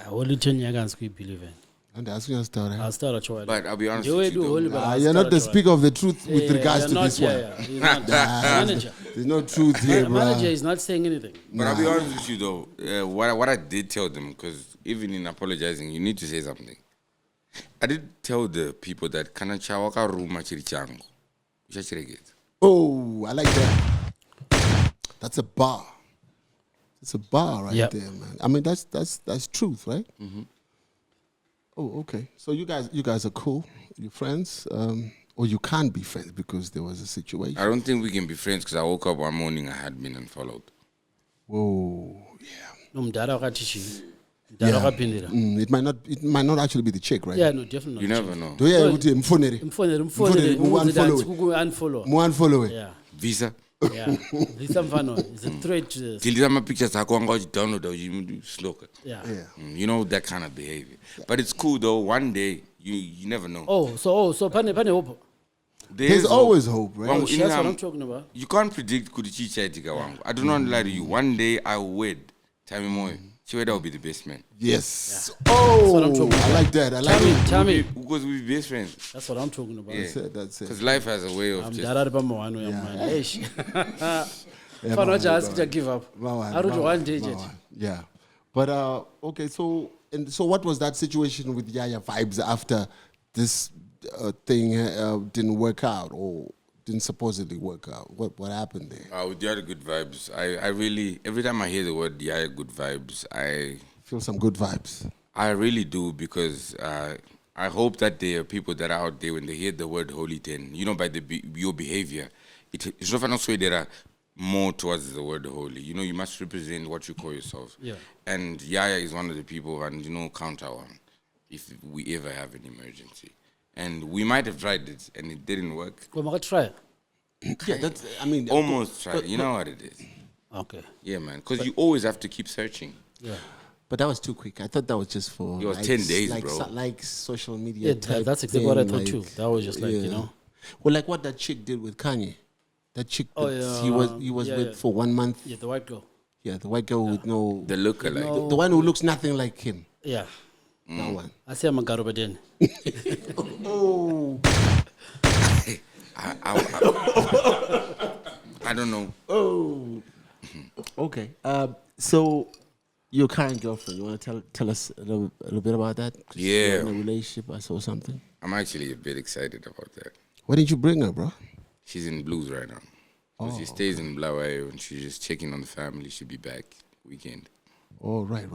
Speaker 5: Only 10 years we believe in.
Speaker 4: And that's your story.
Speaker 5: I'll start a choice.
Speaker 1: But I'll be honest with you,
Speaker 4: you're not the speaker of the truth with regards to this one.
Speaker 5: Manager.
Speaker 4: There's no truth here,
Speaker 5: the
Speaker 4: bro.
Speaker 5: manager is not saying anything.
Speaker 1: But I'll be honest with you, though. What I did tell them, because even in apologizing, you need to say something. I did tell the people that kana chawaka ruma chirichango.
Speaker 4: Oh, I like that. That's a bar. It's a bar right
Speaker 5: Yep.
Speaker 4: there, man. I mean, that's truth, right? Oh, okay. So you guys are cool. You're friends, or you can't be friends because there was a situation.
Speaker 1: I don't think we can be friends because I woke up one morning, I had been unfollowed.
Speaker 4: Whoa, yeah.
Speaker 5: Nomdala wakathishi.
Speaker 4: Yeah.
Speaker 5: Mdala wakaphindela.
Speaker 4: It might not actually be the chick, right?
Speaker 5: Yeah, no, definitely.
Speaker 1: You never know.
Speaker 4: Do you ukuthi mfonele?
Speaker 5: Mfonele
Speaker 4: Mfonele,
Speaker 5: unfollow.
Speaker 4: Unfollow.
Speaker 5: Yeah.
Speaker 1: Visa.
Speaker 5: Yeah. This mfano is a threat to this.
Speaker 1: Delete my pictures. I go and download or you slow.
Speaker 5: Yeah.
Speaker 4: Yeah.
Speaker 1: You know that kind of behavior. But it's cool though. One day you never know.
Speaker 5: So pane hope.
Speaker 4: There's always hope, right?
Speaker 1: Wangu,
Speaker 5: That's what I'm talking about.
Speaker 1: You can't predict kudichicha etika wangu. I do not lie to you. One day I will wed Tamy Moyo. Chiweda will be the best man.
Speaker 4: Yes.
Speaker 5: That's what I'm talking
Speaker 4: I like that. I like it.
Speaker 5: Tamy.
Speaker 1: Because we'll be best friends.
Speaker 5: That's what I'm talking about.
Speaker 1: Yeah.
Speaker 4: That's it.
Speaker 1: Because life has a way of
Speaker 5: I'm
Speaker 1: just...
Speaker 5: darari pamawano ya mwana. Eish. Fana
Speaker 4: man,
Speaker 5: just to give up. I don't one day yet.
Speaker 4: Yeah. But okay, so what was that situation with Yaya Vibes after this thing didn't work out or didn't supposedly work out? What happened there?
Speaker 1: With Yaya Good Vibes, I really, every time I hear the word Yaya Good Vibes, I
Speaker 4: Feel some good vibes.
Speaker 1: I really do, because I hope that there are people that are out there when they hear the word Holy 10, you know, by your behavior, it's not also there are more towards the word holy. You know, you must represent what you call yourself.
Speaker 5: Yeah.
Speaker 1: And Yaya is one of the people, and you know, counter one, if we ever have an emergency. And we might have tried it, and it didn't work.
Speaker 5: Well, I try.
Speaker 4: Yeah, that's, I mean...
Speaker 1: Almost tried. You know what it is.
Speaker 5: Okay.
Speaker 1: Yeah, man. Because you always have to keep searching.
Speaker 5: Yeah.
Speaker 4: But that was too quick. I thought that was just for...
Speaker 1: It was 10 days,
Speaker 4: like,
Speaker 1: bro.
Speaker 4: Like social media
Speaker 5: Yeah,
Speaker 4: type
Speaker 5: that's exactly what I
Speaker 4: thing,
Speaker 5: thought
Speaker 4: like,
Speaker 5: too. That was just like, you know.
Speaker 4: Well, like what that chick did with Kanye. That chick
Speaker 5: Oh,
Speaker 4: that
Speaker 5: yeah,
Speaker 4: he was
Speaker 5: yeah,
Speaker 4: with
Speaker 5: yeah.
Speaker 4: for 1 month.
Speaker 5: Yeah, the white girl.
Speaker 4: Yeah, the white girl with no...
Speaker 1: The lookalike.
Speaker 5: No.
Speaker 4: The one who looks nothing like him.
Speaker 5: Yeah.
Speaker 4: That one.
Speaker 5: I say I'm a Garubaden.
Speaker 4: Oh.
Speaker 1: I don't know.
Speaker 4: Oh. Okay. So, your current girlfriend, you want to tell us a little bit about that? 'Cause
Speaker 1: Yeah.
Speaker 4: you're in a relationship, I saw something.
Speaker 1: I'm actually a bit excited about that.
Speaker 4: Why didn't you bring her, bro?
Speaker 1: She's in Blues right now. So she stays in Blawayo and she's just checking on the family. She'll be back weekend.
Speaker 4: Oh, right.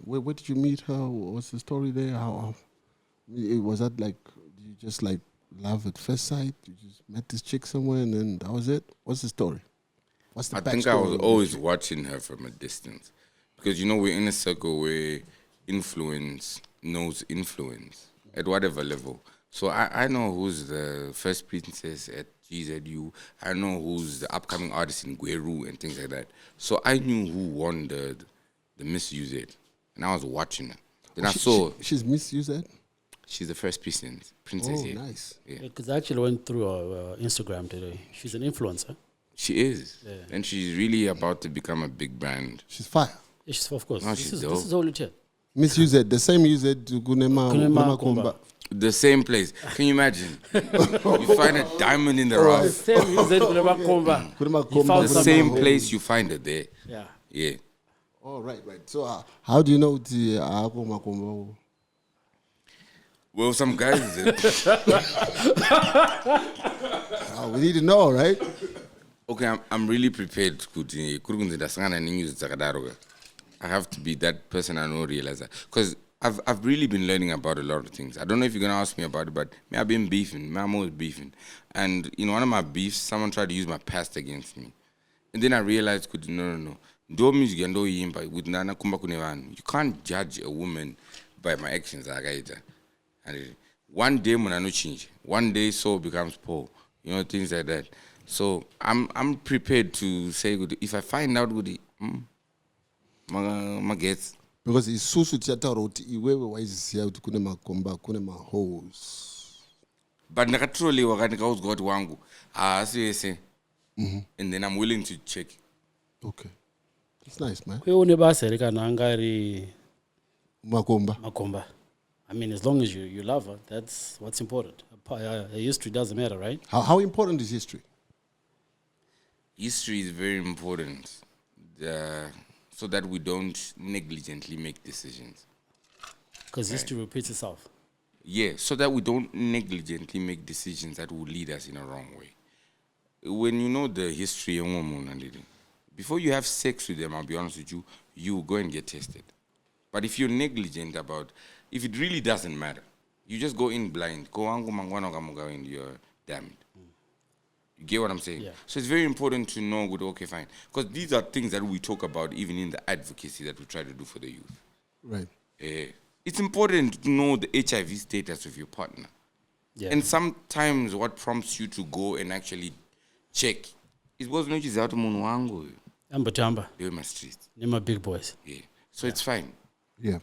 Speaker 4: Where did you meet her? What's the story there? How was that like? You just like love at first sight? You just met this chick somewhere and then that was it? What's the story? What's the
Speaker 1: I think I was
Speaker 4: backstory?
Speaker 1: always watching her from a distance. Because, you know, we're in a circle where influence knows influence at whatever level. So I know who's the first princess at GZU. I know who's the upcoming artist in Gweru and things like that. So I knew who won the Miss UZ. And I was watching her. Then I saw
Speaker 4: She's Miss UZ?
Speaker 1: she's the first princess
Speaker 4: Oh,
Speaker 1: here.
Speaker 4: nice.
Speaker 1: Yeah.
Speaker 5: Because I actually went through her Instagram today. She's an influencer.
Speaker 1: She is.
Speaker 5: Yeah.
Speaker 1: And she's really about to become a big brand.
Speaker 4: She's fire.
Speaker 5: Yeah, she's, of course.
Speaker 1: No,
Speaker 5: this
Speaker 1: she's
Speaker 5: is Holy 10.
Speaker 4: Miss UZ, the same UZ to Gunema
Speaker 5: Kunema
Speaker 4: Kumba.
Speaker 1: The same place. Can you imagine? You find a diamond in the rough.
Speaker 5: Same music, Kunema
Speaker 4: Kunema
Speaker 5: He
Speaker 4: Kumba.
Speaker 5: found
Speaker 1: The
Speaker 5: some-
Speaker 1: same place you find it there.
Speaker 5: Yeah.
Speaker 1: Yeah.
Speaker 4: Oh, right. So how do you know the Akuma Kumba?
Speaker 1: Well, some guys.
Speaker 4: We need to know, right?
Speaker 1: Okay, I'm really prepared. I have to be that person. I know realize that because I've really been learning about a lot of things. I don't know if you're gonna ask me about it, but me, I've been beefing. Me, I'm always beefing, and you know, one of my beefs, someone tried to use my past against me, and then I realized, no. Do music and do yimba with nana kumba kunevan. You can't judge a woman by my actions. And one day when I no change, one day soul becomes poor. You know, things like that. So I'm prepared to say good. If I find out good, my gets.
Speaker 4: Because isusu tiyataura kuti iwewe waizisiya kuti kune makomba kune maholes.
Speaker 1: But ndakatroliwa kana ndikauzwa kuti wangu asi yese. And then I'm willing to check.
Speaker 4: Okay. That's nice, man.
Speaker 5: Kweune basa rekana angari
Speaker 4: Makomba.
Speaker 5: I mean, as long as you love her, that's what's important. Her history doesn't matter, right?
Speaker 4: How important is history?
Speaker 1: History is very important, so that we don't negligently make decisions.
Speaker 5: Because history repeats itself.
Speaker 1: Yeah, so that we don't negligently make decisions that will lead us in a wrong way. When you know the history of woman, before you have sex with them, I'll be honest with you, you go and get tested. But if you're negligent about, if it really doesn't matter, you just go in blind. You're damned. You get what I'm saying?
Speaker 5: Yeah.
Speaker 1: So it's very important to know, okay, fine. Because these are things that we talk about even in the advocacy that we try to do for the youth.
Speaker 4: Right.
Speaker 1: It's important to know the HIV status of your partner.
Speaker 5: Yeah.
Speaker 1: And sometimes what prompts you to go and actually check is because no chizato munhu wangu. They're my streets.
Speaker 5: They're my big boys.
Speaker 1: Yeah. So it's fine.
Speaker 4: Yeah.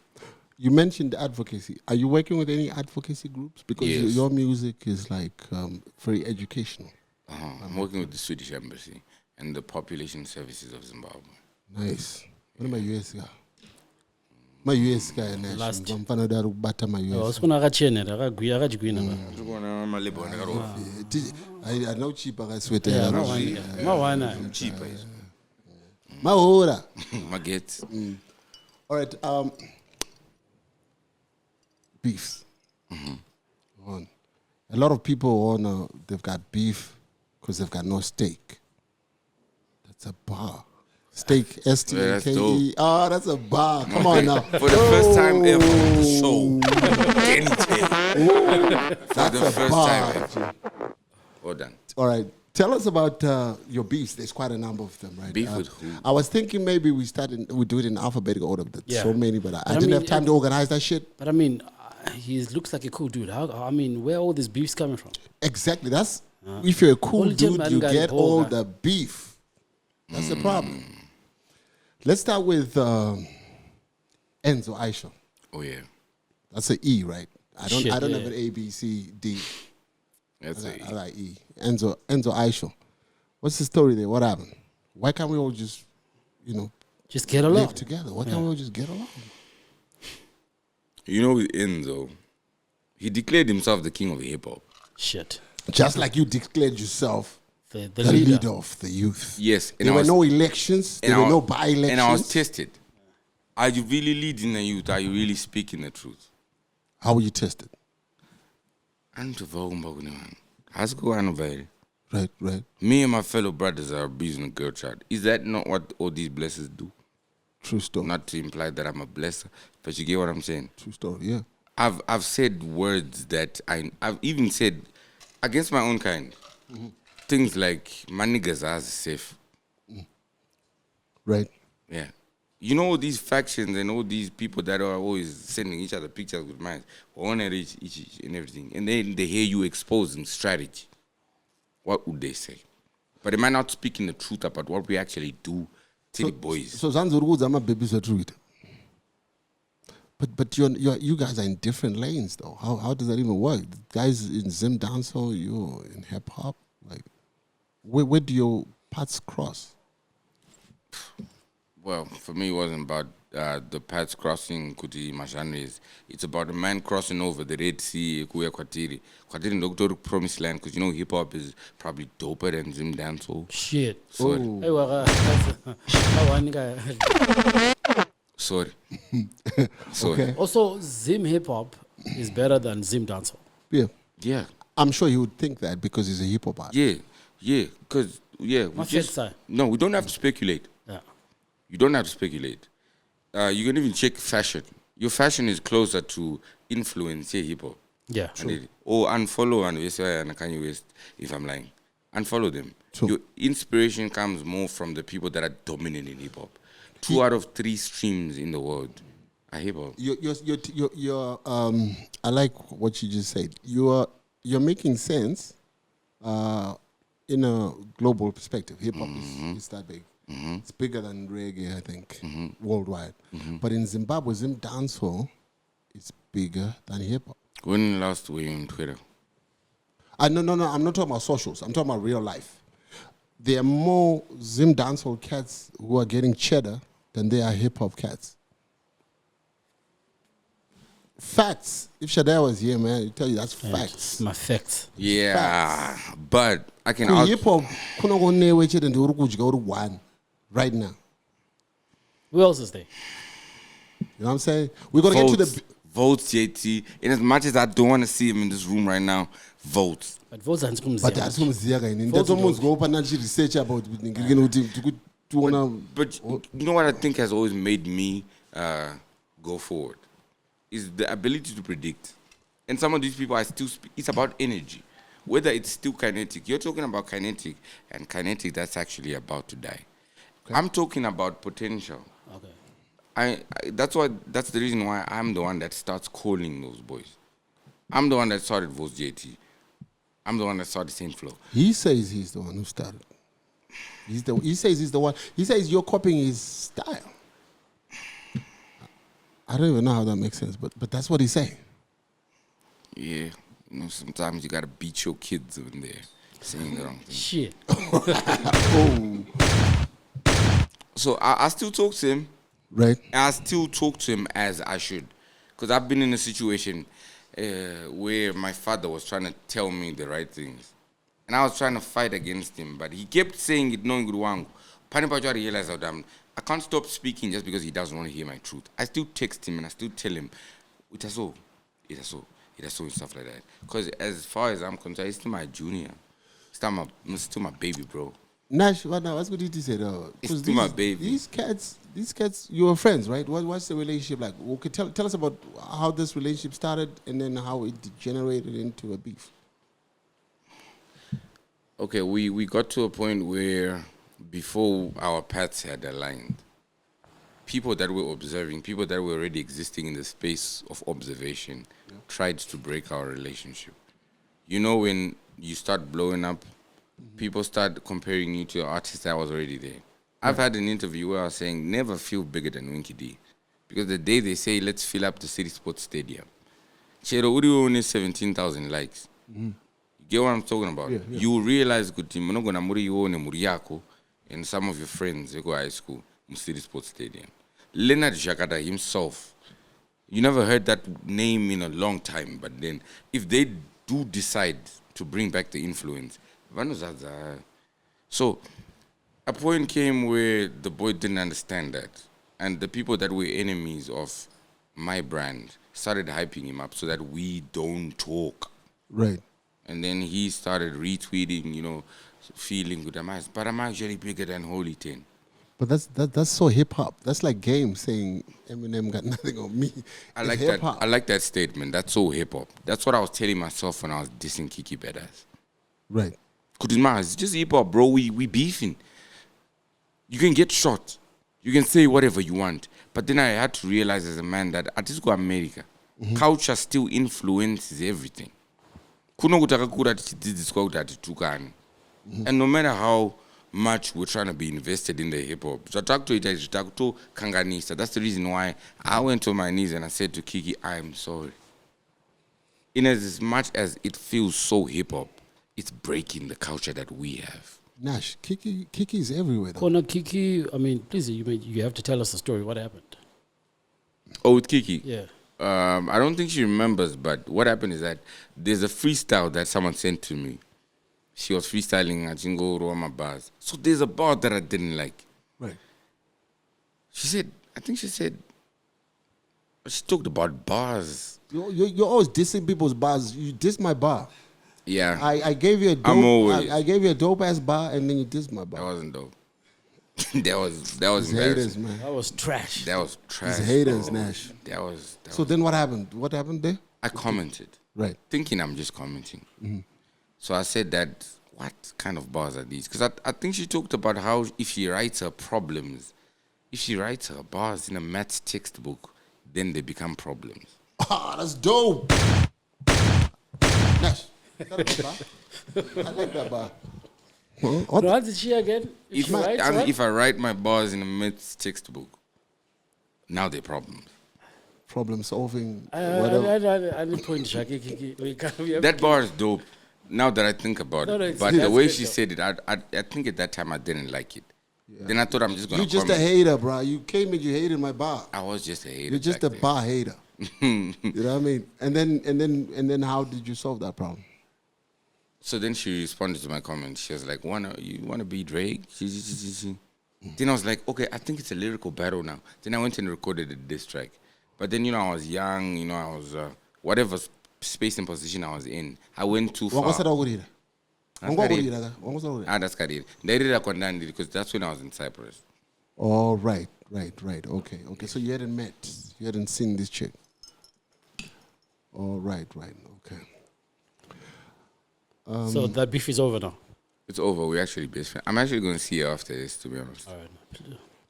Speaker 4: You mentioned advocacy. Are you working with any advocacy groups? Because
Speaker 1: Yes.
Speaker 4: your music is like very educational.
Speaker 1: I'm working with the Swedish Embassy and the Population Services of Zimbabwe.
Speaker 4: Nice. What am I US guy? My US guy
Speaker 5: Last.
Speaker 4: I'm fan of that bata my US.
Speaker 5: Sikuna akachenera akagwina.
Speaker 4: I know cheap I sweat.
Speaker 5: Yeah, mawana.
Speaker 1: Cheaper.
Speaker 4: My order.
Speaker 1: My get.
Speaker 4: All right. Beefs. On. A lot of people they've got beef because they've got no steak. That's a bar. Steak, S-T-A-K-E. Oh, that's a bar. Come on now.
Speaker 1: For the first time ever on the show, Denny. For the first time ever. Well done.
Speaker 4: All right. Tell us about your beefs. There's quite a number of them, right?
Speaker 1: Beef with who?
Speaker 4: I was thinking maybe we do it in alphabetical order. There's
Speaker 5: Yeah.
Speaker 4: so many, but I
Speaker 5: I
Speaker 4: didn't
Speaker 5: mean,
Speaker 4: have time to organize that shit.
Speaker 5: But I mean, he looks like a cool dude. Where are all these beefs coming from?
Speaker 4: Exactly. That's if you're a cool
Speaker 5: All
Speaker 4: dude,
Speaker 5: them
Speaker 4: you
Speaker 5: man
Speaker 4: get
Speaker 5: got
Speaker 4: all
Speaker 5: boga.
Speaker 4: the beef. That's the problem. Let's start with Enzo Aisha.
Speaker 1: Oh, yeah.
Speaker 4: That's an E, right? I don't
Speaker 5: Shit,
Speaker 4: have
Speaker 5: yeah.
Speaker 4: an A, B, C, D.
Speaker 1: That's
Speaker 4: I
Speaker 1: it.
Speaker 4: like E. Enzo Aisha. What's the story there? What happened? Why can't we all just,
Speaker 5: Just get along.
Speaker 4: live together? Why can't we all just get along?
Speaker 1: You know, with Enzo, he declared himself the king of hip hop.
Speaker 5: Shit.
Speaker 4: Just like you declared yourself
Speaker 5: The
Speaker 4: the
Speaker 5: leader.
Speaker 4: leader of the youth.
Speaker 1: Yes.
Speaker 4: There were no elections. There were no by-elections.
Speaker 1: And I was tested. Are you really leading the youth? Are you really speaking the truth?
Speaker 4: How were you tested? Right.
Speaker 1: Me and my fellow brothers are abusing a girl child. Is that not what all these blessers do?
Speaker 4: True story.
Speaker 1: Not to imply that I'm a blesser, but you get what I'm saying.
Speaker 4: True story, yeah.
Speaker 1: I've said words that I've even said against my own kind. Things like my niggas are safe.
Speaker 4: Right.
Speaker 1: Yeah. You know these factions and all these people that are always sending each other pictures with mines, one at each and everything, and then they hear you exposing strategy. What would they say? But they might not speaking the truth about what we actually do to the boys.
Speaker 4: So Zanzuruguz, I'm a baby so true. But you guys are in different lanes though. How does that even work? The guys in Zim dancehall, you're in hip hop. Like, where do your paths cross?
Speaker 1: Well, for me, it wasn't about the paths crossing kuti mashanris. It's about a man crossing over the Red Sea, kuya Kwatiri. Kwatiri ndoktori promised land, because you know hip hop is probably doper than Zim dancehall.
Speaker 5: Shit.
Speaker 1: Sorry.
Speaker 5: Hey, one guy.
Speaker 1: Sorry.
Speaker 4: Okay.
Speaker 5: Also, Zim hip hop is better than Zim dancehall.
Speaker 4: Yeah.
Speaker 1: Yeah.
Speaker 4: I'm sure he would think that because he's a hip hop artist.
Speaker 1: Yeah. Because, we
Speaker 5: My
Speaker 1: just...
Speaker 5: faith side.
Speaker 1: No, we don't have to speculate.
Speaker 5: Yeah.
Speaker 1: You don't have to speculate. You can even check fashion. Your fashion is closer to influence, hip hop.
Speaker 5: Yeah.
Speaker 1: Or unfollow and Kanye West, if I'm lying. Unfollow them.
Speaker 4: True.
Speaker 1: Your inspiration comes more from the people that are dominant in hip hop. 2 out of 3 streams in the world are hip hop.
Speaker 4: You're I like what you just said. You're making sense in a global perspective. Hip hop is that big. It's bigger than reggae, I think, worldwide. But in Zimbabwe, Zim dancehall is bigger than hip hop.
Speaker 1: When last were you on Twitter?
Speaker 4: No, I'm not talking about socials. I'm talking about real life. There are more Zim dancehall cats who are getting cheddar than there are hip hop cats. Facts. If Shadai was here, man, he'd tell you that's facts.
Speaker 5: My facts.
Speaker 1: Yeah, but I can
Speaker 4: Hip hop, one right now.
Speaker 5: Who else is there?
Speaker 4: You know what I'm saying? We're gonna get to the.
Speaker 1: Voltz, JT. And as much as I don't want to see him in this room right now, Voltz.
Speaker 5: But Voltz and
Speaker 4: But that's what I'm saying. That's almost go up and research about Do you wanna?
Speaker 1: But you know what I think has always made me go forward is the ability to predict. And some of these people are still. It's about energy, whether it's still kinetic. You're talking about kinetic, and kinetic that's actually about to die. Okay. I'm talking about potential.
Speaker 5: Okay.
Speaker 1: That's the reason why I'm the one that starts calling those boys. I'm the one that started Voltz JT. I'm the one that started Saint Flow.
Speaker 4: He says he's the one who started. He says he's the one. He says you're copying his style. I don't even know how that makes sense, but that's what he's saying.
Speaker 1: Yeah, sometimes you gotta beat your kids when they're saying the wrong thing.
Speaker 5: Shit.
Speaker 4: Oh.
Speaker 1: So I still talk to him.
Speaker 4: Right.
Speaker 1: I still talk to him as I should. Because I've been in a situation where my father was trying to tell me the right things. And I was trying to fight against him. But he kept saying it, knowing good one. I realized I can't stop speaking just because he doesn't want to hear my truth. I still text him and I still tell him, it is so, and stuff like that. Because as far as I'm concerned, he's still my junior. He's still my baby, bro.
Speaker 4: Nash, what now? What's good to say though?
Speaker 1: It's still my baby.
Speaker 4: These cats, you were friends, right? What's the relationship like? Okay, tell us about how this relationship started and then how it degenerated into a beef.
Speaker 1: Okay, we got to a point where before our paths had aligned, people that were observing, people that were already existing in the space of observation, tried to break our relationship. You know, when you start blowing up, people start comparing you to an artist that was already there. I've had an interview where I was saying, never feel bigger than Winky D. Because the day they say, let's fill up the City Sports Stadium, Chero Uri only 17,000 likes. You get what I'm talking about? Yeah. You will realize, and some of your friends, they go to high school, City Sports Stadium. Leonard Jakada himself, you never heard that name in a long time, but then if they do decide to bring back the influence, so a point came where the boy didn't understand that, and the people that were enemies of my brand started hyping him up so that we don't talk.
Speaker 4: Right.
Speaker 1: And then he started retweeting, feeling good. But I'm actually bigger than Holy 10.
Speaker 4: But that's so hip hop. That's like Game saying Eminem got nothing on me.
Speaker 1: I like that. I like that statement. That's so hip hop. That's what I was telling myself when I was dissing Kiki Badass.
Speaker 4: Right.
Speaker 1: It's just hip hop, bro. We beefing. You can get shot. You can say whatever you want. But then I had to realize as a man that at least go America, culture still influences everything. And no matter how much we're trying to be invested in the hip hop, that's the reason why I went on my knees and I said to Kiki, I'm sorry. In as much as it feels so hip hop, it's breaking the culture that we have.
Speaker 4: Nash, Kiki is everywhere though.
Speaker 5: Kona Kiki, I mean, please, you have to tell us the story. What happened?
Speaker 1: Oh, with Kiki?
Speaker 5: Yeah.
Speaker 1: I don't think she remembers, but what happened is that there's a freestyle that someone sent to me. She was freestyling at Jingo Roma bars. So there's a bar that I didn't like.
Speaker 4: Right.
Speaker 1: She talked about bars.
Speaker 4: You're always dissing people's bars. You diss my bar.
Speaker 1: Yeah.
Speaker 4: I gave you a dope. I gave you a dope ass bar, and then you dissed my bar.
Speaker 1: That wasn't dope. that was
Speaker 4: haters, man.
Speaker 5: That was trash.
Speaker 1: That was trash.
Speaker 4: These haters, Nash.
Speaker 1: So
Speaker 4: then what happened? What happened there?
Speaker 1: I commented.
Speaker 4: Right.
Speaker 1: Thinking I'm just commenting. So I said that, what kind of bars are these? Because I think she talked about how if she writes her problems, if she writes her bars in a maths textbook, then they become problems.
Speaker 4: Ah, that's dope. Nash, I like that bar.
Speaker 5: What did she again?
Speaker 1: If I write my bars in a maths textbook, now they're problems.
Speaker 4: Problem solving.
Speaker 5: I didn't point Shaki.
Speaker 1: That bar is dope. Now that I think about it, but the way she said it, I think at that time I didn't like it. Yeah. Then I thought I'm just gonna.
Speaker 4: You're just a hater, bro. You came and you hated my bar.
Speaker 1: I was just a hater.
Speaker 4: You're just a bar hater. You know what I mean? And then how did you solve that problem?
Speaker 1: So then she responded to my comment. She was like, "You wanna be Drake?" Then I was like, "Okay, I think it's a lyrical battle now." Then I went and recorded a diss track. But then I was young. I was whatever space and position I was in. I went too far.
Speaker 4: What's that?
Speaker 1: That's Kariri. Ndairira kwa Ndandi because that's when I was in Cyprus.
Speaker 4: Oh, right. Okay. So you hadn't seen this chick. Oh, right. Okay.
Speaker 5: So that beef is over now.
Speaker 1: It's over. We're actually best friends. I'm actually going to see her after this, to be honest.
Speaker 5: All right.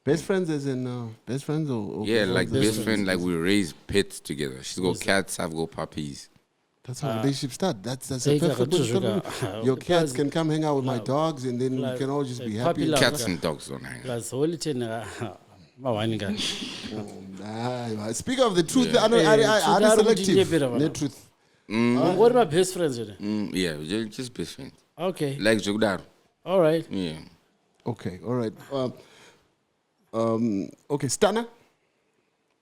Speaker 4: Best friends as in best friends or
Speaker 1: Yeah, like
Speaker 5: best
Speaker 1: best friend, like we raise pets together. She's got cats, I've got puppies.
Speaker 4: That's how relationships start. That's a
Speaker 5: Take
Speaker 4: perfect
Speaker 5: a
Speaker 4: way to
Speaker 5: sugar.
Speaker 4: start. Your cats can come hang out with my dogs, and then we can all just be happy.
Speaker 5: puppy love.
Speaker 1: Cats and dogs don't hang out.
Speaker 5: Plus, holy chain, mawani guy.
Speaker 4: Speak of the truth,
Speaker 1: Yeah.
Speaker 4: I
Speaker 5: Truth,
Speaker 4: selective.
Speaker 5: I
Speaker 4: The truth.
Speaker 5: What about best friends?
Speaker 1: Yeah, we're just best friends.
Speaker 5: Okay.
Speaker 1: Like Jogdar.
Speaker 5: All right.
Speaker 1: Yeah.
Speaker 4: Okay, all right. Okay, Stana.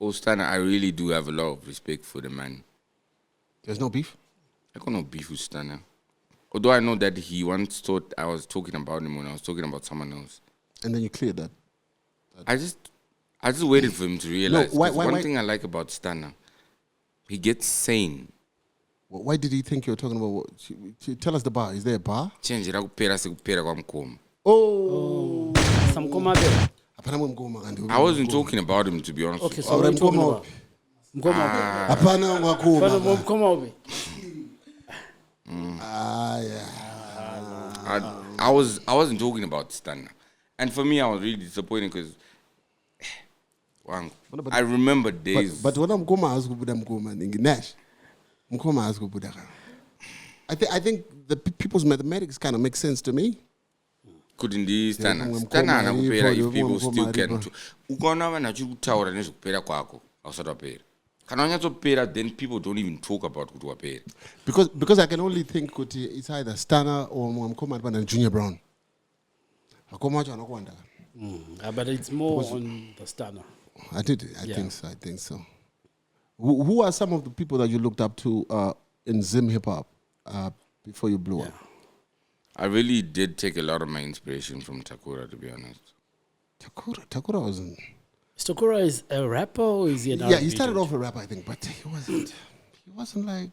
Speaker 1: Ostana, I really do have a lot of respect for the man.
Speaker 4: There's no beef.
Speaker 1: I got no beef with Stana. Although I know that he once thought I was talking about him when I was talking about someone else.
Speaker 4: And then you cleared that.
Speaker 1: I just waited for him to realize.
Speaker 4: why-
Speaker 1: 'cause
Speaker 4: why-
Speaker 1: one
Speaker 4: why-
Speaker 1: thing I like about Stana, he gets sane.
Speaker 4: Why did he think you were talking about? Tell us the bar. Is there a bar?
Speaker 1: Change rakupera sekupera kwamkoma.
Speaker 4: Oh.
Speaker 5: Some commander.
Speaker 4: Hapana mngoma kanti.
Speaker 1: I wasn't talking about him, to be honest.
Speaker 5: Okay,
Speaker 1: with
Speaker 5: so
Speaker 1: you.
Speaker 5: what are you talking
Speaker 4: Mkomo.
Speaker 5: about? Mkomo.
Speaker 4: Hapana ngakuma.
Speaker 5: Mkomo.
Speaker 4: Yeah.
Speaker 1: I wasn't talking about Stana. And for me, I was really disappointed because I remember days.
Speaker 4: But when mkoma azikubuda mkoma ningi Nash. Mkoma azikubuda. I think the people's mathematics kind of make sense to me.
Speaker 1: Couldn't be Stana.
Speaker 4: Yeah,
Speaker 1: Stana anakupera
Speaker 4: mkoma
Speaker 1: if people
Speaker 4: mkoma
Speaker 1: still
Speaker 4: aripo.
Speaker 1: can. Ukaona vanachikutaura nezvekupera kwako ausatapera. Kana wanyatsopera, then people don't even talk about kuti wapera.
Speaker 4: Because I can only think kuti it's either Stana or mkoma and Junior Brown. Akoma wacho anakwanda.
Speaker 5: But it's more on the stunner.
Speaker 4: I think so. Who are some of the people that you looked up to in Zim hip hop before you blew up?
Speaker 1: I really did take a lot of my inspiration from Takura, to be honest.
Speaker 4: Takura wasn't.
Speaker 5: Stokura is a rapper or is he an
Speaker 4: Yeah,
Speaker 5: R&B
Speaker 4: he started
Speaker 5: dude?
Speaker 4: off a rapper, I think, but he wasn't like,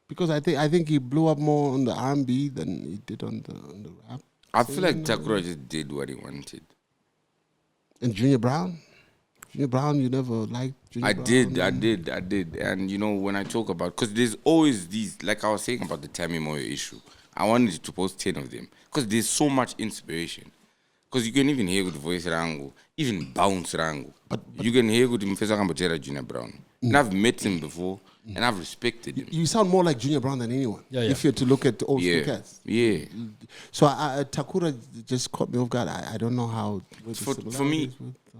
Speaker 4: because I think he blew up more on the R&B than he did on the rap.
Speaker 1: I feel like Takura just did what he wanted.
Speaker 4: And Junior Brown, you never liked Junior Brown.
Speaker 1: I did. And you know, when I talk about, because there's always these, like I was saying about the Tamy Moyo issue, I wanted to post 10 of them because there's so much inspiration. Because you can even hear good voice rango, even bounce rango. But you can hear good Mfesa Kambotera Junior Brown. And I've met him before and I've respected him.
Speaker 4: You sound more like Junior Brown than anyone.
Speaker 5: Yeah.
Speaker 4: If you're to look at old school
Speaker 1: Yeah.
Speaker 4: cats.
Speaker 1: Yeah.
Speaker 4: So Takura just caught me off guard. I don't know how.
Speaker 1: For me,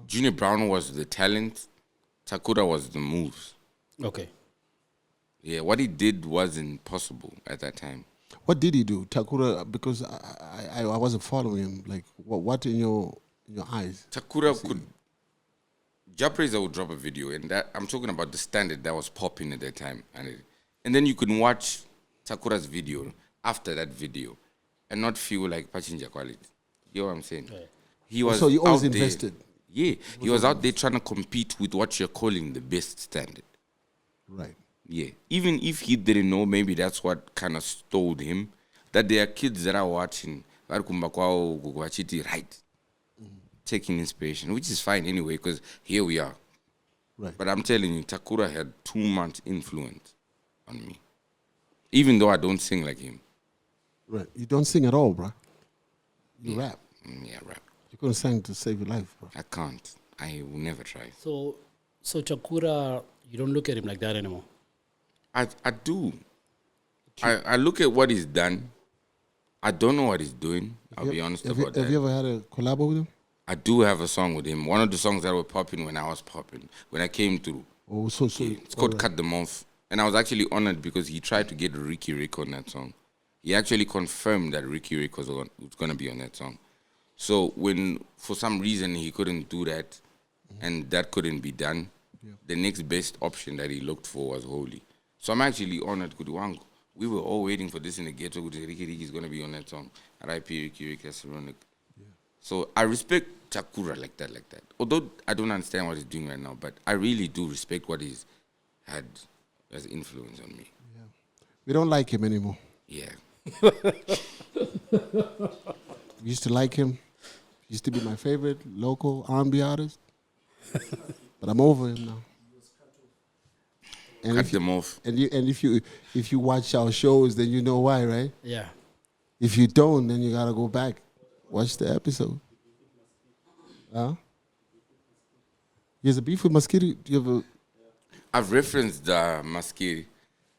Speaker 1: Junior Brown was the talent, Takura was the moves.
Speaker 5: Okay.
Speaker 1: Yeah, what he did wasn't possible at that time.
Speaker 4: What did he do, Takura? Because I wasn't following him. Like what in your eyes?
Speaker 1: Takura could. Japreza would drop a video, and that I'm talking about the standard that was popping at that time, and then you could watch Takura's video after that video, and not feel like Pachinja quality. You know what I'm saying?
Speaker 5: Right.
Speaker 1: He was.
Speaker 4: So you always
Speaker 1: out there.
Speaker 4: invested.
Speaker 1: Yeah, he was out there trying to compete with what you're calling the best standard.
Speaker 4: Right.
Speaker 1: Yeah, even if he didn't know, maybe that's what kind of stalled him. That there are kids that are watching, right, taking inspiration, which is fine anyway, because here we are.
Speaker 4: Right.
Speaker 1: But I'm telling you, Takura had too much influence on me, even though I don't sing like him.
Speaker 4: Right. You don't sing at all, bro. You rap.
Speaker 1: Yeah, rap.
Speaker 4: You couldn't sing to save your life, bro.
Speaker 1: I can't. I will never try.
Speaker 5: So Takura, you don't look at him like that anymore.
Speaker 1: I do. I look at what he's done. I don't know what he's doing. I'll be honest about that.
Speaker 4: Have you ever had a collab with him?
Speaker 1: I do have a song with him. One of the songs that were popping when I was popping, when I came through.
Speaker 4: Oh, so
Speaker 1: It's called Cut Them Off. And I was actually honored because he tried to get Ricky Rick on that song. He actually confirmed that Ricky Rick was going to be on that song. So when, for some reason, he couldn't do that, and that couldn't be done, the next best option that he looked for was Holy. So I'm actually honored. We were all waiting for this in the ghetto. Ricky Rick is going to be on that song. R.I.P. Ricky Rick, that's ironic. So I respect Takura like that. Although I don't understand what he's doing right now, but I really do respect what he's had as influence on me.
Speaker 4: We don't like him anymore.
Speaker 1: Yeah.
Speaker 4: Used to like him. Used to be my favorite local R&B artist. But I'm over him now. And
Speaker 1: Cut them off.
Speaker 4: And if you watch our shows, then you know why, right?
Speaker 5: Yeah.
Speaker 4: If you don't, then you gotta go back, watch the episode. Huh? You have a beef with Maskiri? Do you have a?
Speaker 1: I've referenced Maskiri.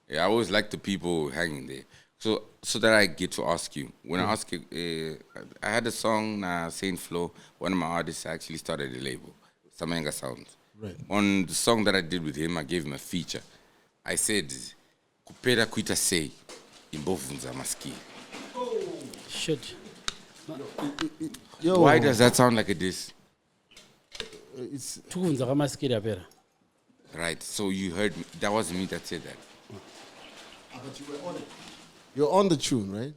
Speaker 1: Yeah, I always like the people hanging there. So that I get to ask you. When I ask you, I had a song, Saint Flo. One of my artists actually started a label, Samenga Sounds.
Speaker 4: Right.
Speaker 1: On the song that I did with him, I gave him a feature. I said, Kupera kuita sei, imbovunza Maskiri.
Speaker 5: Shit.
Speaker 4: Yo,
Speaker 1: Why does that sound like a diss?
Speaker 4: it's
Speaker 5: Tukuvunza kamaskiri apera.
Speaker 1: Right, so you heard me. That wasn't me that said that.
Speaker 4: but you were on it. You're on the tune, right?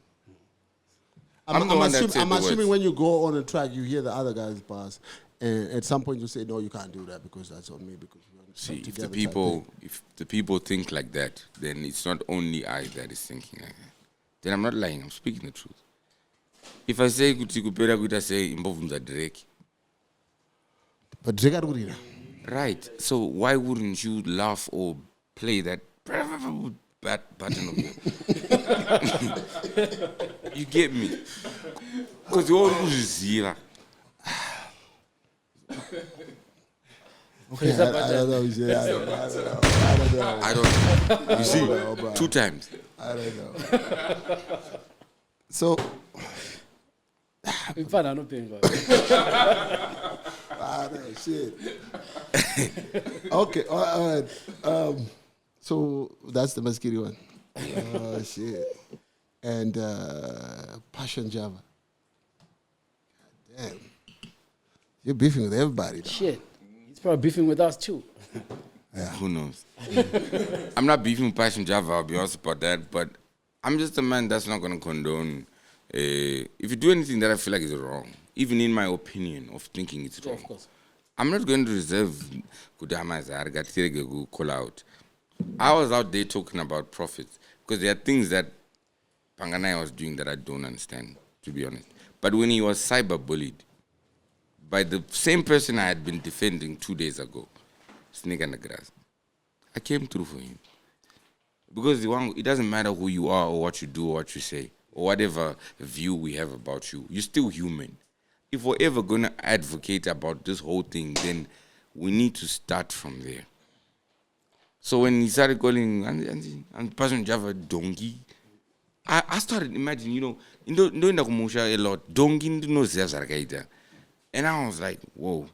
Speaker 1: I'm the one that said
Speaker 4: I'm
Speaker 1: the
Speaker 4: assuming
Speaker 1: words.
Speaker 4: when you go on a track, you hear the other guy's bars, and at some point you say, "No, you can't do that because that's on me." Because we're
Speaker 1: See, if
Speaker 4: together
Speaker 1: the people think like that, then it's not only I that is thinking like that. Then I'm not lying. I'm speaking the truth. If I say kuti kupera kuita sei imbovunza Drake,
Speaker 4: But Drake had Urira.
Speaker 1: right? So why wouldn't you laugh or play that button of yours? You get me? Because you're all zero.
Speaker 4: Okay, I don't know. I don't know.
Speaker 1: I don't know. You see, 2 times.
Speaker 4: I don't know. So,
Speaker 5: Mfana anopinga.
Speaker 4: shit. Okay, all right. So that's the Maskiri one. Oh shit. And Passion Java. God damn. You're beefing with everybody. Though.
Speaker 5: Shit. He's probably beefing with us too.
Speaker 1: Who knows? I'm not beefing with Passion Java, I'll be honest about that, but I'm just a man that's not going to condone. If you do anything that I feel like is wrong, even in my opinion of thinking it's wrong,
Speaker 5: Of course.
Speaker 1: I'm not going to reserve Kudama call out. I was out there talking about profits because there are things that Panganai was doing that I don't understand, to be honest. But when he was cyberbullied by the same person I had been defending 2 days ago, Snake and the Grass, I came through for him. Because it doesn't matter who you are or what you do or what you say or whatever view we have about you. You're still human. If we're ever going to advocate about this whole thing, then we need to start from there. So when he started calling and Passion Java donkey, I started imagining, in the commercial a lot, donkey knows and I was like, whoa,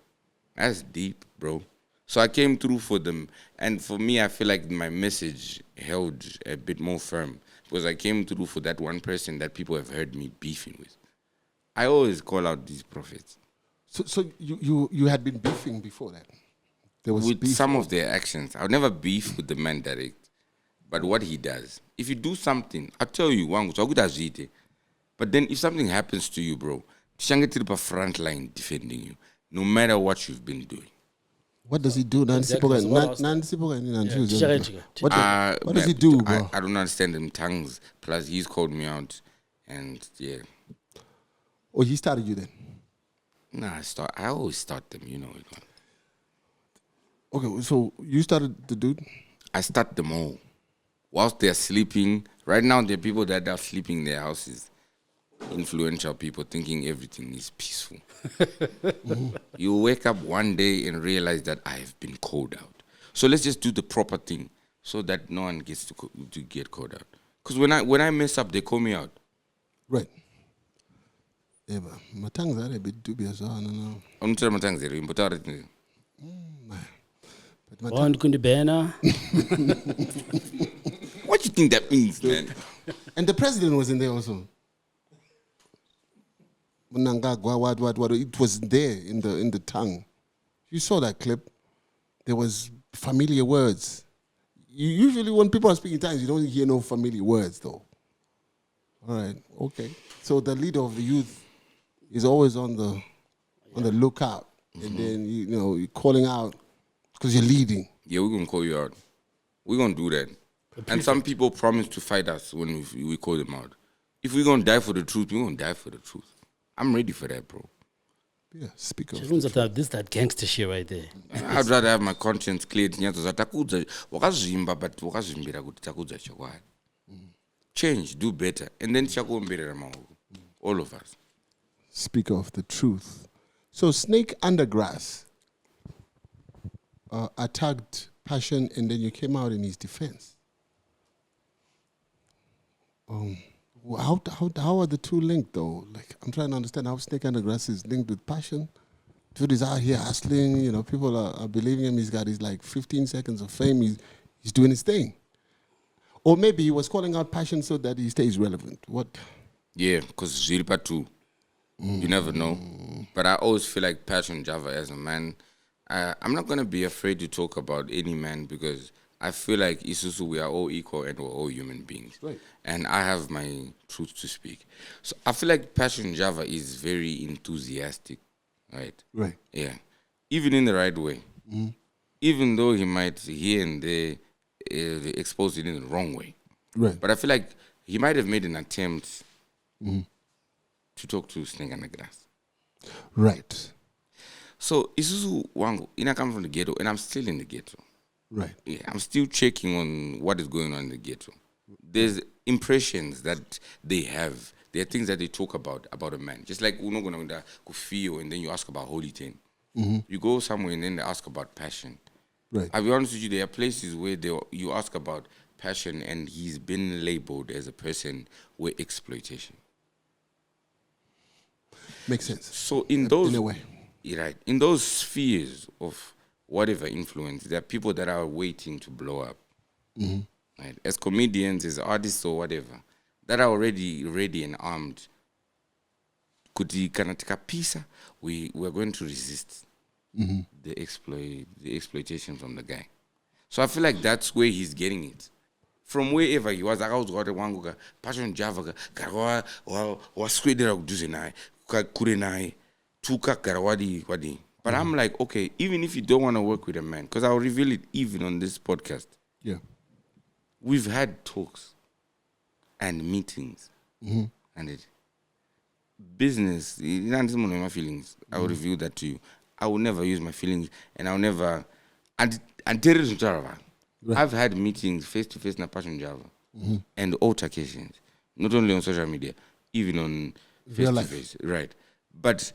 Speaker 1: that's deep, bro. So I came through for them. And for me, I feel like my message held a bit more firm because I came through for that one person that people have heard me beefing with. I always call out these prophets.
Speaker 4: So you had been beefing before that? There was
Speaker 1: With
Speaker 4: beef.
Speaker 1: some of their actions. I'll never beef with the man direct. But what he does, if you do something, I'll tell you, but then if something happens to you, bro, Shangetripa front line defending you, no matter what you've been doing.
Speaker 4: What does he do?
Speaker 5: Exactly, so what else?
Speaker 4: What does he do, bro?
Speaker 1: I don't understand them tongues. Plus, he's called me out. And yeah.
Speaker 4: Oh, he started you then?
Speaker 1: Nah, I always start them, you know it.
Speaker 4: Okay, so you started the dude?
Speaker 1: I start them all. Whilst they're sleeping, right now there are people that are sleeping in their houses. Influential people thinking everything is peaceful. You wake up one day and realize that I have been called out. So let's just do the proper thing so that no one gets to get called out. Because when I mess up, they call me out.
Speaker 4: Right. Yeah, but my tongues are a bit dubious. I don't know.
Speaker 1: I'm not my tongues there, but
Speaker 5: One kundibena.
Speaker 1: what do you think that means, man?
Speaker 4: And the president was in there also. It was there in the tongue. You saw that clip. There was familiar words. Usually when people are speaking tongues, you don't hear no familiar words though. All right, okay. So the leader of the youth is always on the lookout, and then you're calling out because you're leading.
Speaker 1: Yeah, we're gonna call you out. We're gonna do that. And some people promise to fight us when we call them out. If we're going to die for the truth, we're going to die for the truth. I'm ready for that, bro.
Speaker 4: Yeah, speak of.
Speaker 5: This is that gangster shit right there.
Speaker 1: I'd rather have my conscience cleared. Wakazvimba, but wakazvimbira kuti takudza chokwadi. Change, do better, and then chakuomberera maoko. All of us.
Speaker 4: Speak of the truth. So Snake Undergrass attacked Passion, and then you came out in his defense. How are the two linked though? Like, I'm trying to understand how Snake Undergrass is linked with Passion. Dude is out here hustling. You know, people are believing him. He's got his like 15 seconds of fame. He's doing his thing. Or maybe he was calling out Passion so that he stays relevant. What?
Speaker 1: Yeah, because Ziripa too. You never know. But I always feel like Passion Java as a man. I'm not going to be afraid to talk about any man because I feel like Isuzu, we are all equal and we're all human beings.
Speaker 4: Right.
Speaker 1: And I have my truth to speak. So I feel like Passion Java is very enthusiastic, right?
Speaker 4: Right.
Speaker 1: Yeah. Even in the right way. Even though he might here and there expose it in the wrong way.
Speaker 4: Right.
Speaker 1: But I feel like he might have made an attempt to talk to Snake Undergrass.
Speaker 4: Right.
Speaker 1: So Isuzu Wangu, I come from the ghetto and I'm still in the ghetto.
Speaker 4: Right.
Speaker 1: Yeah, I'm still checking on what is going on in the ghetto. There's impressions that they have. There are things that they talk about a man. Just like we're not going to feel and then you ask about Holy Ten. You go somewhere and then they ask about Passion.
Speaker 4: Right.
Speaker 1: I'll be honest with you, there are places where you ask about Passion and he's been labeled as a person with exploitation.
Speaker 4: Makes sense.
Speaker 1: So in those,
Speaker 4: in a way.
Speaker 1: Right, in those spheres of whatever influence, there are people that are waiting to blow up. Right? As comedians, as artists or whatever, that are already ready and armed. Kuti kanatika pisa, we're going to resist the exploitation from the guy. So I feel like that's where he's getting it. From wherever he was, I was got wanguka Passion Java karwa waskwedera kuduze naye kure naye tuka karawadi wadi. But I'm like, okay, even if you don't want to work with a man, because I'll reveal it even on this podcast.
Speaker 4: Yeah.
Speaker 1: We've had talks and meetings and it business. My feelings. I will reveal that to you. I will never use my feelings, and I'll never. And terrorism Java. I've had meetings face to face in Passion Java, and altercations, not only on social media, even on face to face. Right, but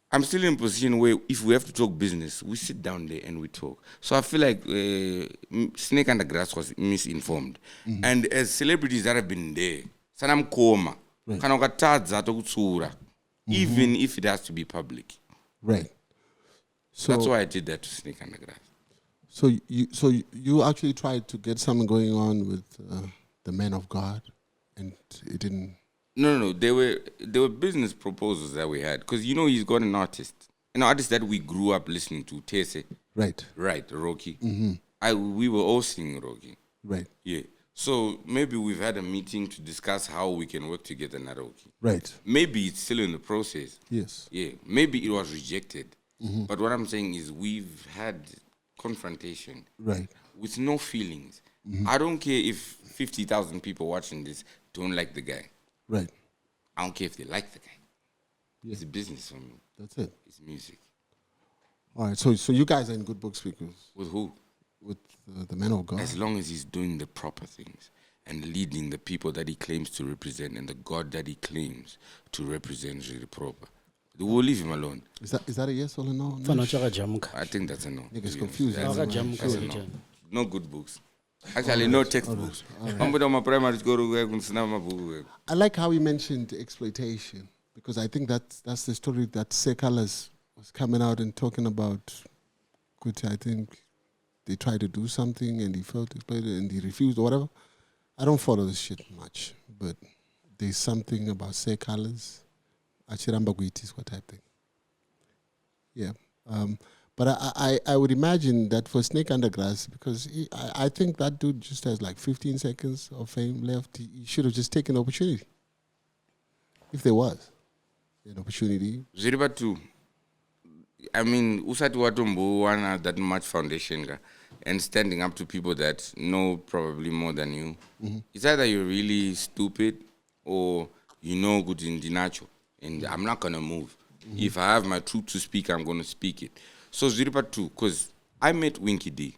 Speaker 1: I'm still in a position where if we have to talk business, we sit down there and we talk. So I feel like Snake Undergrass was misinformed, and as celebrities that have been there, sanam koma, kana ukatadza tokutsura, even if it has to be public.
Speaker 4: Right. So
Speaker 1: that's why I did that to Snake Undergrass.
Speaker 4: So you actually tried to get something going on with the men of God, and it didn't.
Speaker 1: No. There were business proposals that we had because he's got an artist that we grew up listening to, Tese.
Speaker 4: Right.
Speaker 1: Right, Rocky. We were all singing Rocky.
Speaker 4: Right.
Speaker 1: Yeah. So maybe we've had a meeting to discuss how we can work together in Rocky.
Speaker 4: Right.
Speaker 1: Maybe it's still in the process.
Speaker 4: Yes.
Speaker 1: Yeah. Maybe it was rejected. But what I'm saying is we've had confrontation.
Speaker 4: Right.
Speaker 1: With no feelings. I don't care if 50,000 people watching this don't like the guy.
Speaker 4: Right.
Speaker 1: I don't care if they like the guy.
Speaker 4: Yeah.
Speaker 1: It's business for me.
Speaker 4: That's it.
Speaker 1: It's music.
Speaker 4: All right. So you guys are in good books because
Speaker 1: With who?
Speaker 4: with the men of God.
Speaker 1: As long as he's doing the proper things and leading the people that he claims to represent and the God that he claims to represent really proper. We'll leave him alone.
Speaker 4: Is that a yes or a no?
Speaker 1: I think that's a no.
Speaker 4: Niggas confused.
Speaker 1: That's a no. No good books. Actually, no textbooks.
Speaker 4: I like how he mentioned exploitation because I think that's the story that Sekalas was coming out and talking about. I think they tried to do something and he felt exploited and he refused or whatever. I don't follow this shit much, but there's something about Sekalas. Achiramba Guitis, what type thing. Yeah. But I would imagine that for Snake Undergrass, because I think that dude just has like 15 seconds of fame left. He should have just taken the opportunity. If there was an opportunity.
Speaker 1: Ziriba too. I mean, Usati Watumbu wana that much foundation and standing up to people that know probably more than you. It's either you're really stupid or you know, good in the nacho, and I'm not gonna move. If I have my truth to speak, I'm gonna speak it. So Ziripa too, because I met Winky D.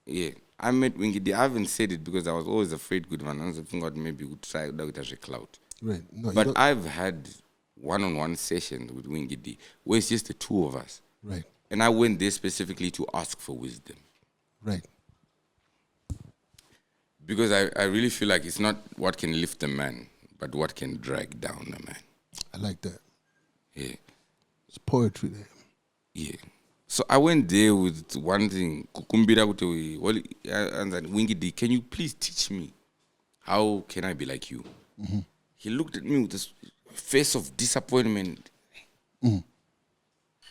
Speaker 1: Yeah, I met Winky D. I haven't said it because I was always afraid. Good man, I was thinking maybe we would try that as a cloud.
Speaker 4: Right. No,
Speaker 1: But I've had one-on-one sessions with Winky D where it's just the two of us.
Speaker 4: Right.
Speaker 1: And I went there specifically to ask for wisdom.
Speaker 4: Right.
Speaker 1: Because I really feel like it's not what can lift a man, but what can drag down a man.
Speaker 4: I like that.
Speaker 1: Yeah.
Speaker 4: It's poetry there.
Speaker 1: Yeah. So I went there with one thing. Kukumbira kuti, well, and then Winky D, can you please teach me? How can I be like you? He looked at me with this face of disappointment. You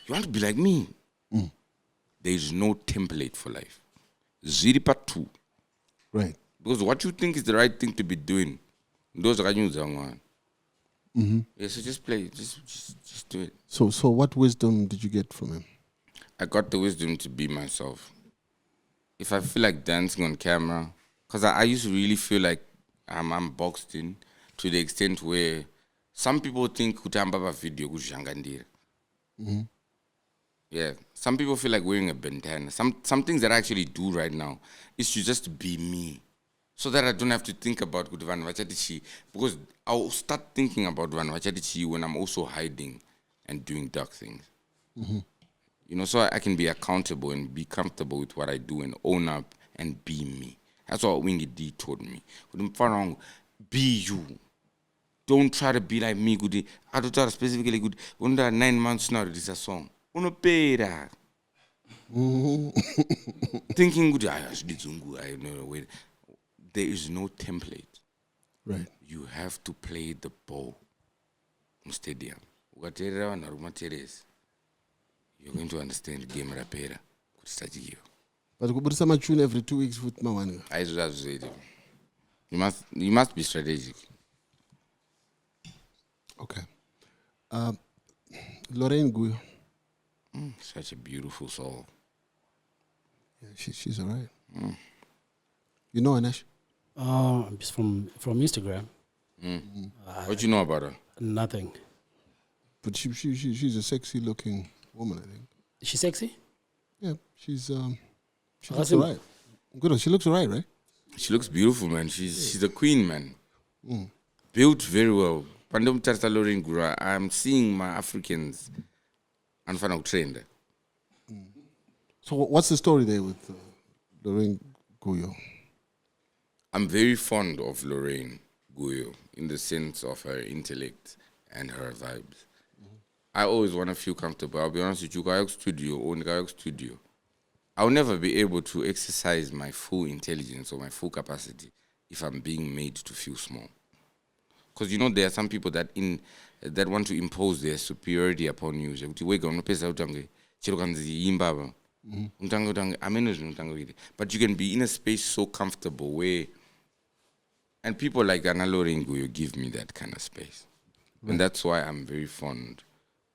Speaker 1: want to be like me? There is no template for life. Ziripa 2.
Speaker 4: Right.
Speaker 1: Because what you think is the right thing to be doing, those are you one. Yeah, so just play, just do it.
Speaker 4: So what wisdom did you get from him?
Speaker 1: I got the wisdom to be myself. If I feel like dancing on camera, because I used to really feel like I'm boxed in to the extent where some people think kutamba video kushangandira. Yeah, some people feel like wearing a bandana. Some things that I actually do right now is to just be me, so that I don't have to think about good Van Vachadichi, because I'll start thinking about Van Vachadichi when I'm also hiding and doing dark things. You know, so I can be accountable and be comfortable with what I do and own up and be me. That's what Wingy D told me. Be you. Don't try to be like me. Good. I don't try to specifically good. Under 9 months now, this is a song. Uno pera. Thinking good. I know. Wait. There is no template.
Speaker 4: Right.
Speaker 1: You have to play the ball. In stadium. You're going to understand the game rapera.
Speaker 4: But you put some tune every 2 weeks with my one.
Speaker 1: I just said it. You must be strategic.
Speaker 4: Okay. Lorraine Guyo.
Speaker 1: Such a beautiful soul.
Speaker 4: Yeah, she's all right. You know Anash?
Speaker 5: Just from Instagram.
Speaker 1: What you know about her?
Speaker 5: Nothing.
Speaker 4: But she's a sexy looking woman, I think.
Speaker 5: Is she sexy?
Speaker 4: Yeah, she looks
Speaker 5: Awesome.
Speaker 4: all right. Good. She looks all right, right?
Speaker 1: She looks beautiful, man. She's a queen, man. Built very well. Pandom Tarta Lorraine Gura. I'm seeing my Africans and fan trained.
Speaker 4: So what's the story there with Lorraine Guyo?
Speaker 1: I'm very fond of Lorraine Guyo in the sense of her intellect and her vibes. I always want to feel comfortable. I'll be honest with you, studio. I'll never be able to exercise my full intelligence or my full capacity if I'm being made to feel small. Because you know there are some people that want to impose their superiority upon you. But you can be in a space so comfortable where, and people like Anna Lorengo give me that kind of space. Right. And that's why I'm very fond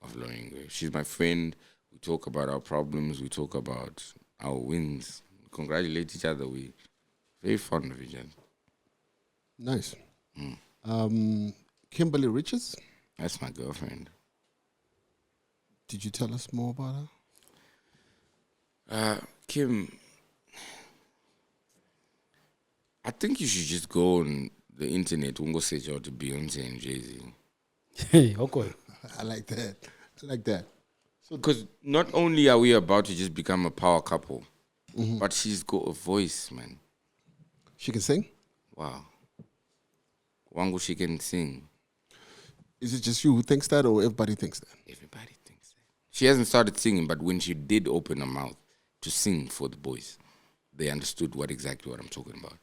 Speaker 1: of Lorengo. She's my friend. We talk about our problems. We talk about our wins. We congratulate each other. We're very fond of each other.
Speaker 4: Nice. Kimberly Richards?
Speaker 1: That's my girlfriend.
Speaker 4: Did you tell us more about
Speaker 1: her? Kim, I think you should just go on the internet and go search out Beyonce and Jay-Z.
Speaker 5: Hey, okay.
Speaker 4: I like that.
Speaker 1: Because not only are we about to just become a power couple, but she's got a voice, man.
Speaker 4: She can sing?
Speaker 1: Wow. Wangu, she can sing.
Speaker 4: Is it just you who thinks that, or everybody thinks that?
Speaker 1: Everybody thinks that. She hasn't started singing, but when she did open her mouth to sing for the boys, they understood exactly what I'm talking about.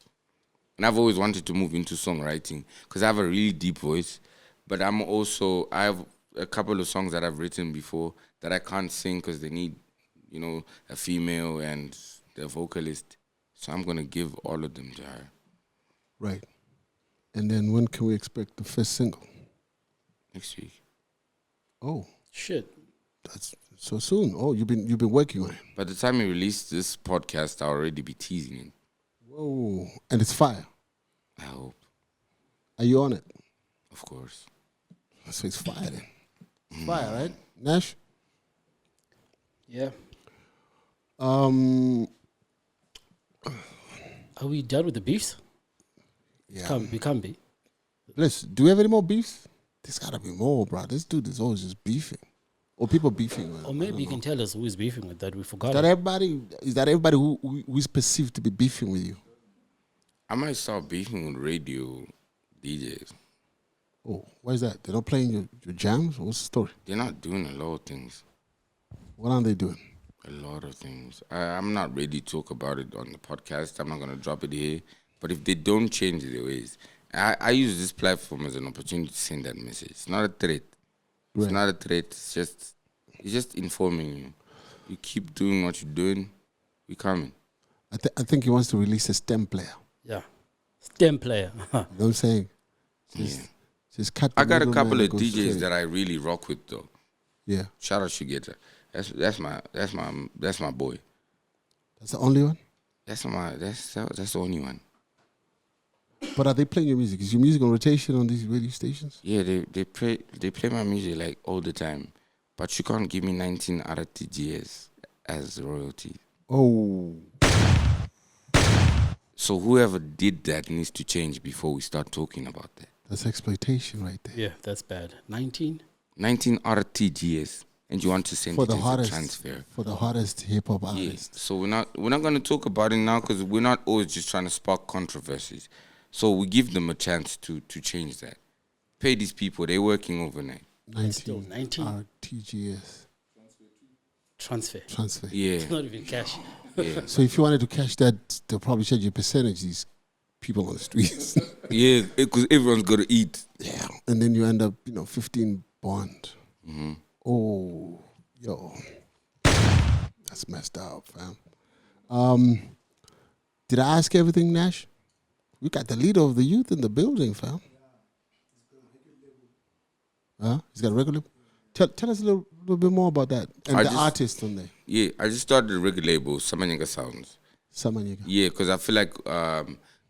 Speaker 1: And I've always wanted to move into songwriting because I have a really deep voice, but I have a couple of songs that I've written before that I can't sing because they need, a female and the vocalist. So I'm going to give all of them to her.
Speaker 4: Right. And then when can we expect the first single?
Speaker 1: Next week.
Speaker 4: Oh.
Speaker 5: Shit.
Speaker 4: That's so soon. Oh, you've been working on it.
Speaker 1: By the time we release this podcast, I'll already be teasing it.
Speaker 4: Whoa. And it's fire.
Speaker 1: I hope.
Speaker 4: Are you on it?
Speaker 1: Of course.
Speaker 4: So it's fire then. It's fire, right? Nash?
Speaker 5: Yeah.
Speaker 4: Um,
Speaker 5: Are we done with the beefs?
Speaker 4: yeah.
Speaker 5: We can't be.
Speaker 4: Bliss, do we have any more beefs? There's gotta be more, bro. This dude is always just beefing. Or people beefing with him.
Speaker 5: Or maybe you can tell us who is beefing with that. We forgot.
Speaker 4: Is that everybody who is perceived to be beefing with you?
Speaker 1: I might start beefing with radio DJs.
Speaker 4: Oh, why is that? They're not playing your jams? What's the story?
Speaker 1: They're not doing a lot of things.
Speaker 4: What aren't they doing?
Speaker 1: A lot of things. I'm not ready to talk about it on the podcast. I'm not going to drop it here. But if they don't change their ways, I use this platform as an opportunity to send that message. It's not a threat. It's
Speaker 4: Right.
Speaker 1: not a threat. It's just informing you. You keep doing what you're doing, we're coming.
Speaker 4: I think he wants to release a STEM player.
Speaker 5: Yeah. STEM player.
Speaker 4: You know what I'm saying? Just cut the
Speaker 1: I got a
Speaker 4: middleman
Speaker 1: couple
Speaker 4: and
Speaker 1: of
Speaker 4: go
Speaker 1: DJs
Speaker 4: straight.
Speaker 1: that I really rock with though.
Speaker 4: Yeah.
Speaker 1: Shout out Shigeta. That's my boy.
Speaker 4: That's the only one?
Speaker 1: That's the only one.
Speaker 4: But are they playing your music? Is your music on rotation on these radio stations?
Speaker 1: Yeah, they play my music like all the time. But you can't give me 19 RTGS as royalty.
Speaker 4: Oh.
Speaker 1: So whoever did that needs to change before we start talking about that.
Speaker 4: That's exploitation right there.
Speaker 5: Yeah, that's bad. 19?
Speaker 1: 19 RTGS, and you want to send
Speaker 4: For
Speaker 1: it
Speaker 4: the
Speaker 1: as a
Speaker 4: hottest
Speaker 1: transfer.
Speaker 4: for the hottest hip hop
Speaker 1: Yeah.
Speaker 4: artist.
Speaker 1: So we're not going to talk about it now because we're not always just trying to spark controversies. So we give them a chance to change that. Pay these people; they're working overnight.
Speaker 4: 19
Speaker 5: Still 19?
Speaker 4: RTGS.
Speaker 5: Transfer.
Speaker 1: Yeah,
Speaker 5: It's not even cash.
Speaker 1: yeah,
Speaker 4: So if you wanted to cash that, they'll probably charge you a percentage, these people on the streets.
Speaker 1: yeah. Because everyone's got to eat.
Speaker 4: Yeah. And then you end up, 15 bond.
Speaker 1: Mm-hmm.
Speaker 4: Oh, yo. That's messed up, fam. Did I ask everything, Nash? We got the leader of the youth in the building, fam. Huh? He's got a regular. Tell us a little bit more about that. And the artist on there.
Speaker 1: Yeah, I just started a record label, Samanyanga Sounds.
Speaker 4: Samanyika.
Speaker 1: Yeah, because I feel like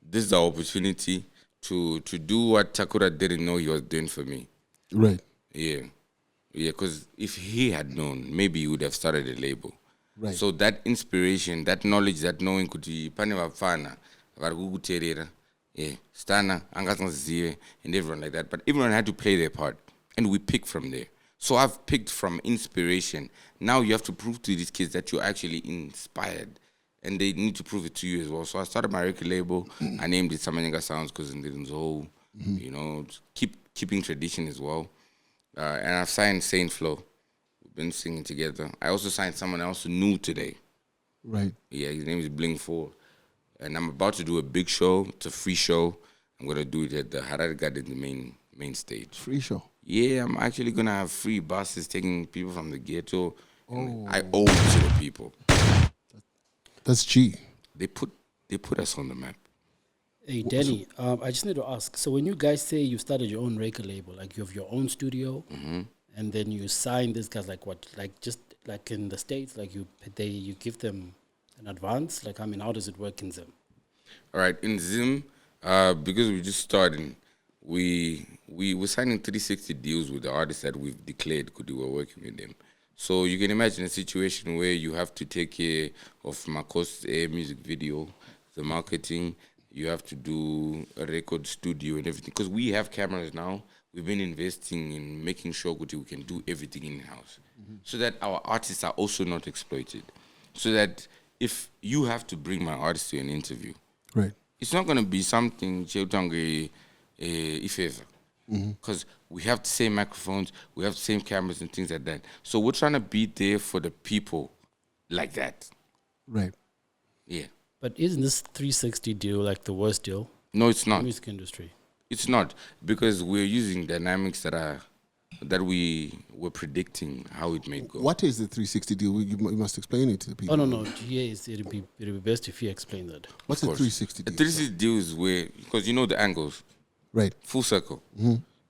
Speaker 1: this is the opportunity to do what Takura didn't know he was doing for me.
Speaker 4: Right.
Speaker 1: Yeah, because if he had known, maybe he would have started a label.
Speaker 4: Right.
Speaker 1: So that inspiration, that knowledge, that knowing kuti pane vafana vari kukuteerera, yeah, stana angasanzive and everyone like that. But everyone had to play their part, and we pick from there. So I've picked from inspiration. Now you have to prove to these kids that you're actually inspired, and they need to prove it to you as well. So I started my record label. I named it Samanyanga Sounds because in the whole, keeping tradition as well. And I've signed Saint Flo. We've been singing together. I also signed someone else new today.
Speaker 4: Right.
Speaker 1: Yeah, his name is Bling 4. And I'm about to do a big show. It's a free show. I'm going to do it at the Harare Garden, the main stage.
Speaker 4: Free show.
Speaker 1: Yeah, I'm actually going to have free buses taking people from the ghetto. And I owe it to the people.
Speaker 4: That's G.
Speaker 1: They put us on the map.
Speaker 5: Hey, Denny, I just need to ask. So when you guys say you started your own record label, like you have your own studio, and then you sign these guys, like what? Like just like in the States, like you give them an advance? Like, I mean, how does it work in Zim?
Speaker 1: All right, in Zim, because we just started, we were signing 360 deals with the artists that we've declared because we were working with them. So you can imagine a situation where you have to take care of Mako's music video, the marketing, you have to do a record studio and everything. Because we have cameras now, we've been investing in making sure we can do everything in-house. So that our artists are also not exploited. So that if you have to bring my artist to an interview,
Speaker 4: Right.
Speaker 1: it's not going to be something if ever. Because we have the same microphones, we have the same cameras and things like that. So we're trying to be there for the people like that.
Speaker 4: Right.
Speaker 1: Yeah.
Speaker 5: But isn't this 360 deal like the worst deal
Speaker 1: No, it's
Speaker 5: in the
Speaker 1: not.
Speaker 5: music industry?
Speaker 1: It's not. Because we're using dynamics that we were predicting how it may go.
Speaker 4: What is the 360 deal? You must explain it to the people.
Speaker 5: Oh, no. Yes, it'd be best if you explain that.
Speaker 4: What's the
Speaker 1: Of course.
Speaker 4: 360
Speaker 1: The
Speaker 4: deal?
Speaker 1: 360 deal is where, because you know the angles,
Speaker 4: Right.
Speaker 1: full circle.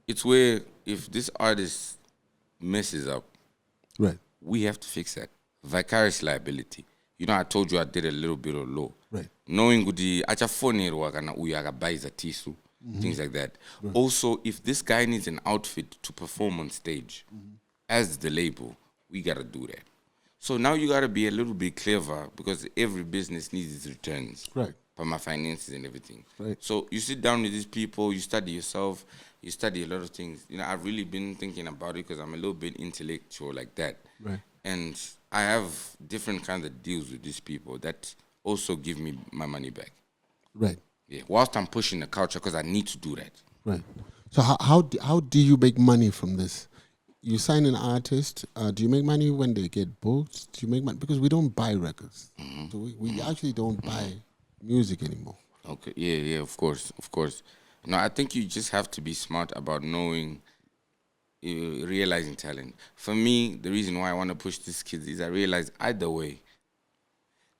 Speaker 1: It's where if this artist messes up,
Speaker 4: Right.
Speaker 1: we have to fix that. Vicarious liability. You know, I told you I did a little bit of law.
Speaker 4: Right.
Speaker 1: Knowing kuti achafonerwa kana uyu akabayiza tisu things like that. Also, if this guy needs an outfit to perform on stage, as the label, we gotta do that. So now you gotta be a little bit clever because every business needs its returns.
Speaker 4: Right.
Speaker 1: For my finances and everything.
Speaker 4: Right.
Speaker 1: So you sit down with these people, you study yourself, you study a lot of things. You know, I've really been thinking about it because I'm a little bit intellectual like that.
Speaker 4: Right.
Speaker 1: And I have different kinds of deals with these people that also give me my money back.
Speaker 4: Right.
Speaker 1: Yeah. Whilst I'm pushing the culture because I need to do that.
Speaker 4: Right. So how do you make money from this? You sign an artist. Do you make money when they get booked? Do you make money because we don't buy records? So we actually don't buy music anymore.
Speaker 1: Okay. Yeah. Of course. No, I think you just have to be smart about knowing, realizing talent. For me, the reason why I want to push these kids is I realize either way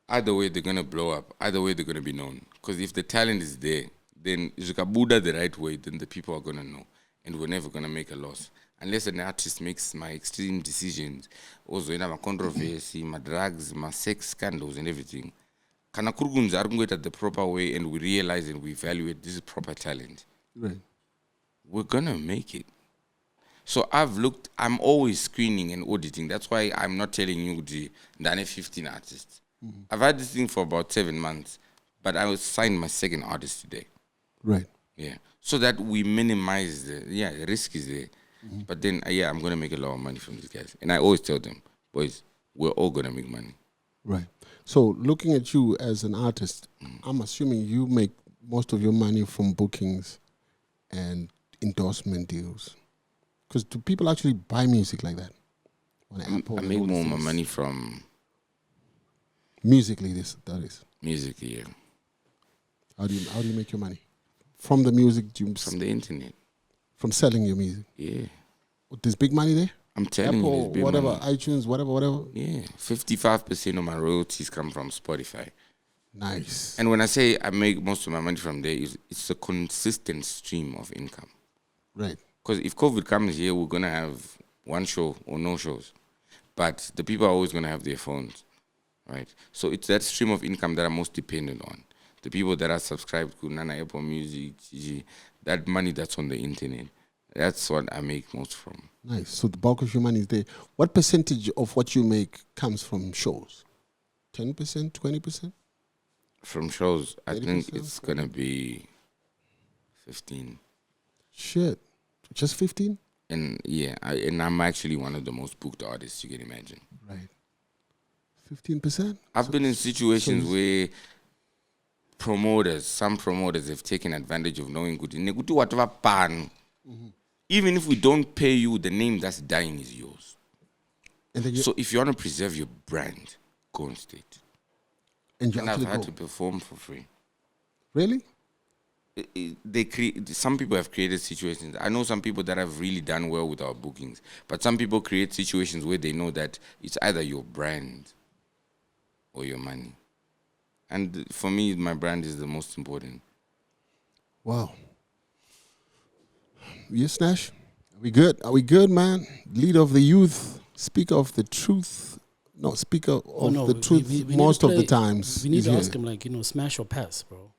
Speaker 1: they're gonna blow up. Either way they're gonna be known. Because if the talent is there, then if you can Buddha the right way, then the people are gonna know, and we're never gonna make a loss unless an artist makes my extreme decisions. Also, my controversy, my drugs, my sex scandals, and everything. Kana kurgunza are going at the proper way, and we realize and we evaluate this is proper talent.
Speaker 4: Right.
Speaker 1: We're gonna make it. So I'm always screening and auditing. That's why I'm not telling you the 15 artists. I've had this thing for about 7 months, but I was signed my second artist today.
Speaker 4: Right.
Speaker 1: Yeah. So that we minimize the risk is there. But then, I'm going to make a lot of money from these guys. And I always tell them, boys, we're all going to make money.
Speaker 4: Right. So looking at you as an artist, I'm assuming you make most of your money from bookings and endorsement deals. Because do people actually buy music like that? On Apple
Speaker 1: I
Speaker 4: and
Speaker 1: make
Speaker 4: all
Speaker 1: more
Speaker 4: these
Speaker 1: of my
Speaker 4: things?
Speaker 1: money from
Speaker 4: Musically, that is.
Speaker 1: music, yeah.
Speaker 4: How do you make your money? From the music,
Speaker 1: From the internet,
Speaker 4: from selling your music.
Speaker 1: yeah.
Speaker 4: There's big money there?
Speaker 1: I'm telling you,
Speaker 4: Apple,
Speaker 1: there's big
Speaker 4: whatever,
Speaker 1: money.
Speaker 4: iTunes, whatever.
Speaker 1: Yeah, 55% of my royalties come from Spotify.
Speaker 4: Nice.
Speaker 1: And when I say I make most of my money from there, it's a consistent stream of income.
Speaker 4: Right.
Speaker 1: Because if COVID comes here, we're going to have one show or no shows. But the people are always going to have their phones, right? So it's that stream of income that I'm most dependent on. The people that are subscribed to Nana Apple Music, GG, that money that's on the internet, that's what I make most from.
Speaker 4: Nice. So the bulk of your money is there. What percentage of what you make comes from shows? 10%, 20%?
Speaker 1: From shows, I think
Speaker 4: 30%,
Speaker 1: it's going to be 15.
Speaker 4: Shit. Just 15?
Speaker 1: And and I'm actually one of the most booked artists you can imagine.
Speaker 4: Right. 15%?
Speaker 1: I've been in situations where some promoters have taken advantage of knowing good. Whatever pan. Even if we don't pay you, the name that's dying is yours.
Speaker 4: And then
Speaker 1: So if you want to preserve your brand, go on stage.
Speaker 4: and you
Speaker 1: And I've
Speaker 4: actually
Speaker 1: had
Speaker 4: go.
Speaker 1: to perform for free.
Speaker 4: Really?
Speaker 1: Some people have created situations. I know some people that have really done well with our bookings, but some people create situations where they know that it's either your brand or your money. And for me, my brand is the most important.
Speaker 4: Wow. Yes, Nash? Are we good? Are we good, man? Leader of the youth, speaker of the truth. No, speaker of the truth
Speaker 5: we need
Speaker 4: most
Speaker 5: to
Speaker 4: of the
Speaker 5: play-
Speaker 4: times.
Speaker 5: We need
Speaker 4: is
Speaker 5: to
Speaker 4: here.
Speaker 5: ask him, like, smash or pass, bro.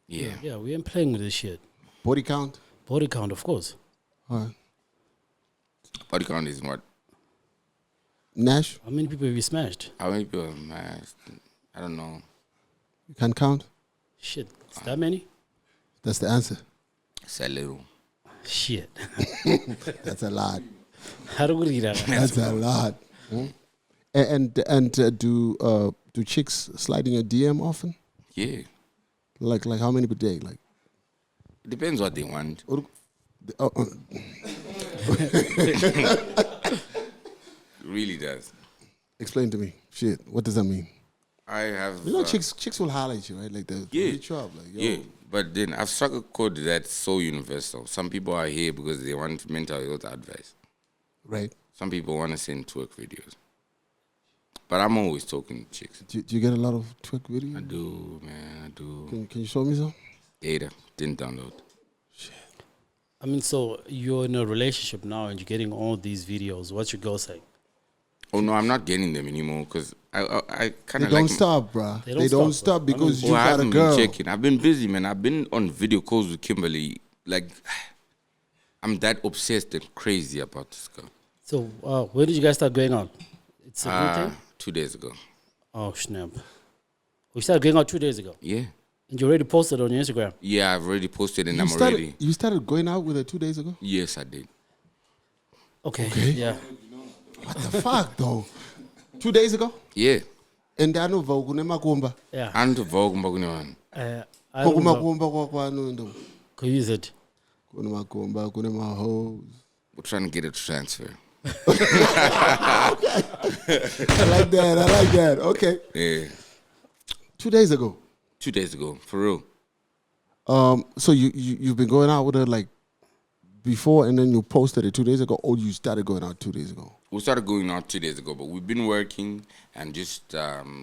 Speaker 1: Yeah.
Speaker 5: Yeah, we ain't playing with this shit.
Speaker 4: Body count?
Speaker 5: Body count, of course.
Speaker 4: All right.
Speaker 1: Body count is what?
Speaker 4: Nash,
Speaker 5: How many people have you smashed?
Speaker 1: How many people have masked? I don't know.
Speaker 4: you can count?
Speaker 5: Shit, is that many?
Speaker 4: That's the answer.
Speaker 1: It's a little.
Speaker 5: Shit.
Speaker 4: That's a lot.
Speaker 5: How do we read that?
Speaker 4: That's a lot. And do chicks slide in your DM often?
Speaker 1: Yeah.
Speaker 4: Like how many per day? Like
Speaker 1: It depends what they want. It really does.
Speaker 4: Explain to me. Shit, what does that mean?
Speaker 1: I have.
Speaker 4: You know, chicks will holler at you, right? Like they hit you up, like yo.
Speaker 1: Yeah, but then I've struck a code that's so universal. Some people are here because they want mental health advice.
Speaker 4: Right.
Speaker 1: Some people want to send twerk videos. But I'm always talking to chicks.
Speaker 4: Do you get a lot of twerk videos?
Speaker 1: I do, man. I do.
Speaker 4: Can you show me some?
Speaker 1: Data. Didn't download.
Speaker 5: I mean, so you're in a relationship now and you're getting all these videos. What's your girl say?
Speaker 1: Oh no, I'm not getting them anymore because I kind
Speaker 4: They
Speaker 1: of
Speaker 4: don't
Speaker 1: like.
Speaker 4: stop, bruh.
Speaker 5: They don't
Speaker 4: don't
Speaker 5: stop,
Speaker 4: stop
Speaker 5: bro.
Speaker 4: because
Speaker 1: Oh,
Speaker 4: you
Speaker 1: I
Speaker 4: got a
Speaker 1: haven't
Speaker 4: girl.
Speaker 1: been checking. I've been busy, man. I've been on video calls with Kimberly. Like, I'm that obsessed and crazy about this girl.
Speaker 5: So where did you guys start going out? It's a new thing?
Speaker 1: 2 days ago.
Speaker 5: Oh, snap. We started going out 2 days ago.
Speaker 1: Yeah.
Speaker 5: And you already posted on your Instagram.
Speaker 1: Yeah, I've already posted and
Speaker 4: You
Speaker 1: I'm
Speaker 4: started,
Speaker 1: already.
Speaker 4: you started going out with her 2 days ago?
Speaker 1: Yes, I did.
Speaker 5: Okay. Yeah.
Speaker 4: What the fuck, though? 2 days ago?
Speaker 1: Yeah.
Speaker 4: And I know Vogune Makumba.
Speaker 5: Yeah.
Speaker 1: And Vogue Mbagunewan.
Speaker 5: I don't know.
Speaker 4: Makumba kwakwanu ndo.
Speaker 5: Could use it.
Speaker 4: Kune Makumba, kune Mahos.
Speaker 1: We're trying to get it to transfer.
Speaker 4: I like that. Okay.
Speaker 1: Yeah.
Speaker 4: 2 days ago.
Speaker 1: 2 days ago, for real.
Speaker 4: So you've been going out with her like before, and then you posted it 2 days ago, or you started going out 2 days ago?
Speaker 1: We started going out 2 days ago, but we've been working and just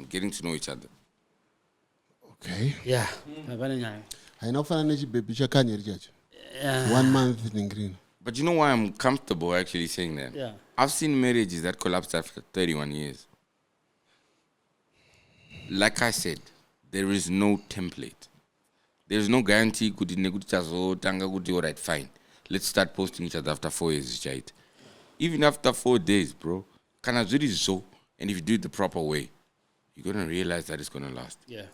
Speaker 1: getting to know each other.
Speaker 4: Okay.
Speaker 5: Yeah.
Speaker 4: I know financial baby chakanya church.
Speaker 5: Yeah.
Speaker 4: 1 month in green.
Speaker 1: But you know why I'm comfortable actually saying that?
Speaker 5: Yeah.
Speaker 1: I've seen marriages that collapsed after 31 years. Like I said, there is no template. There is no guarantee. All right, fine. Let's start posting each other after 4 years, right? Even after 4 days, bro. And if you do it the proper way, you're gonna realize that it's gonna last.
Speaker 5: Yeah.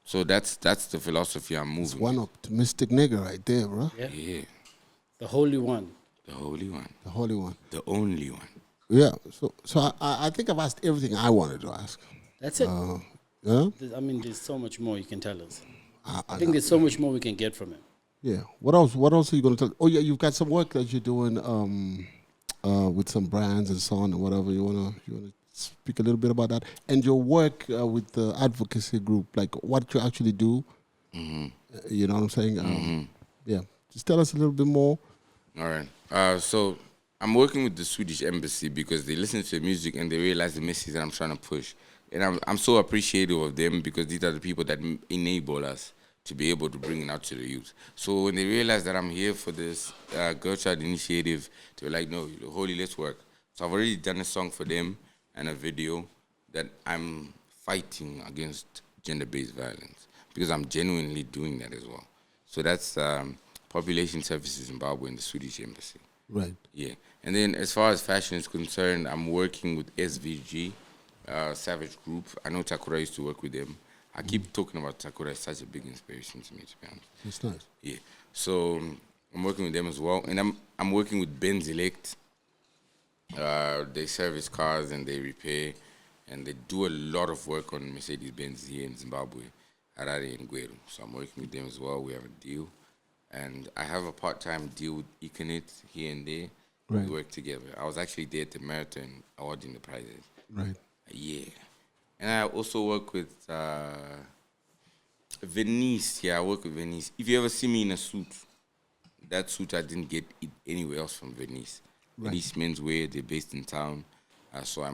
Speaker 1: So that's the philosophy I'm moving.
Speaker 4: One optimistic nigga right there, bro.
Speaker 5: Yeah.
Speaker 1: Yeah,
Speaker 5: The holy one.
Speaker 1: the holy one,
Speaker 4: The holy one.
Speaker 1: the only one.
Speaker 4: Yeah. So I think I've asked everything I wanted to ask.
Speaker 5: That's it.
Speaker 4: Yeah.
Speaker 5: I mean, there's so much more you can tell us.
Speaker 4: I
Speaker 5: I think there's so much more we can get from him.
Speaker 4: Yeah. What else? What else are you gonna tell? Oh yeah, you've got some work that you're doing with some brands and so on and whatever. You wanna speak a little bit about that and your work with the advocacy group, like what you actually do. You know what I'm saying? Yeah. Just tell us a little bit more.
Speaker 1: All right. So I'm working with the Swedish embassy because they listen to the music and they realize the message that I'm trying to push. And I'm so appreciative of them because these are the people that enable us to be able to bring it out to the youth. So when they realize that I'm here for this Girl Child initiative, they were like, no, holy, let's work. So I've already done a song for them and a video that I'm fighting against gender-based violence because I'm genuinely doing that as well. So that's Population Services Zimbabwe in the Swedish embassy.
Speaker 4: Right.
Speaker 1: Yeah. And then as far as fashion is concerned, I'm working with SVG, Savage Group. I know Takura used to work with them. I keep talking about Takura. It's such a big inspiration to me, to be honest.
Speaker 4: It's nice.
Speaker 1: Yeah. So I'm working with them as well. And I'm working with Benz Elect. They service cars and they repair. And they do a lot of work on Mercedes-Benz here in Zimbabwe, Harare and Gweru. So I'm working with them as well. We have a deal. And I have a part-time deal with Econet here and there.
Speaker 4: Right.
Speaker 1: We work together. I was actually there at the marathon awarding the prizes.
Speaker 4: Right.
Speaker 1: Yeah. And I also work with Venice. Yeah, I work with Venice. If you ever see me in a suit, that suit I didn't get it anywhere else from Venice.
Speaker 4: Right.
Speaker 1: Venice menswear, they're based in town. So I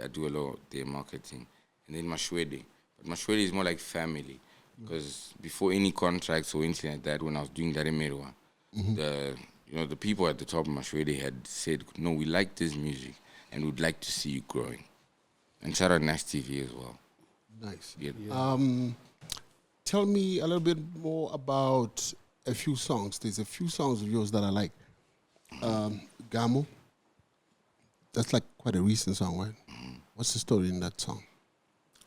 Speaker 1: do a lot of their marketing. And then Mashwede. But Mashwede is more like family. Because before any contracts or anything like that, when I was doing that in Merwa, the people at the top of Mashwede had said, no, we like this music and we'd like to see you growing. And shout out Nash TV as well.
Speaker 4: Nice.
Speaker 1: Yeah.
Speaker 4: Tell me a little bit more about a few songs. There's a few songs of yours that I like. Gamo. That's like quite a recent song, right? What's the story in that song?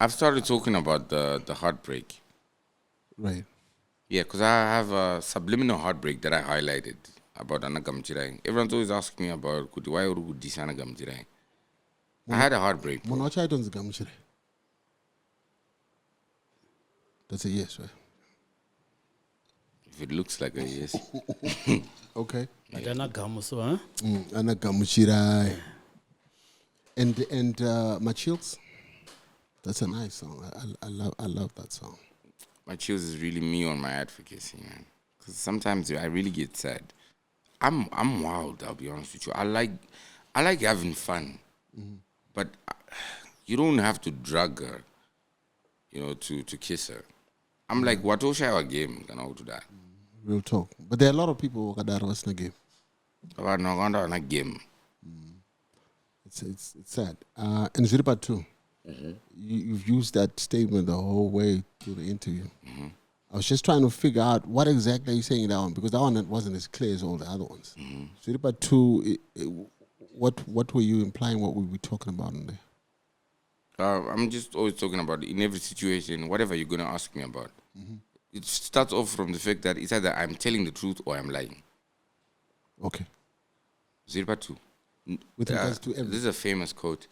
Speaker 1: I've started talking about the heartbreak.
Speaker 4: Right.
Speaker 1: Yeah, because I have a subliminal heartbreak that I highlighted about Anagamjirai. Everyone's always asking me about why would this Anagamjirai. I had a heartbreak.
Speaker 4: Mwana wacha itonzi gamuchire. That's a yes, right?
Speaker 1: If it looks like a yes.
Speaker 4: Okay.
Speaker 5: Madana Gamuso, huh?
Speaker 4: Anagamuchirai. And Machills. That's a nice song. I love that song.
Speaker 1: My chills is really me on my advocacy, man. Because sometimes I really get sad. I'm wild, I'll be honest with you. I like having fun. But you don't have to drug her, to kiss her. I'm like, what a game, do that.
Speaker 4: Real talk. But there are a lot of people who got that was in the game.
Speaker 1: About no game.
Speaker 4: It's sad. And Ziripa too. You've used that statement the whole way through the interview. I was just trying to figure out what exactly are you saying in that one, because that one wasn't as clear as all the other ones. Ziripa too, what were you implying, what were we talking about in there?
Speaker 1: I'm just always talking about in every situation, whatever you're going to ask me about. It starts off from the fact that it's either I'm telling the truth or I'm lying.
Speaker 4: Okay.
Speaker 1: Ziripa too.
Speaker 4: With regards to everything.
Speaker 1: This is a famous quote.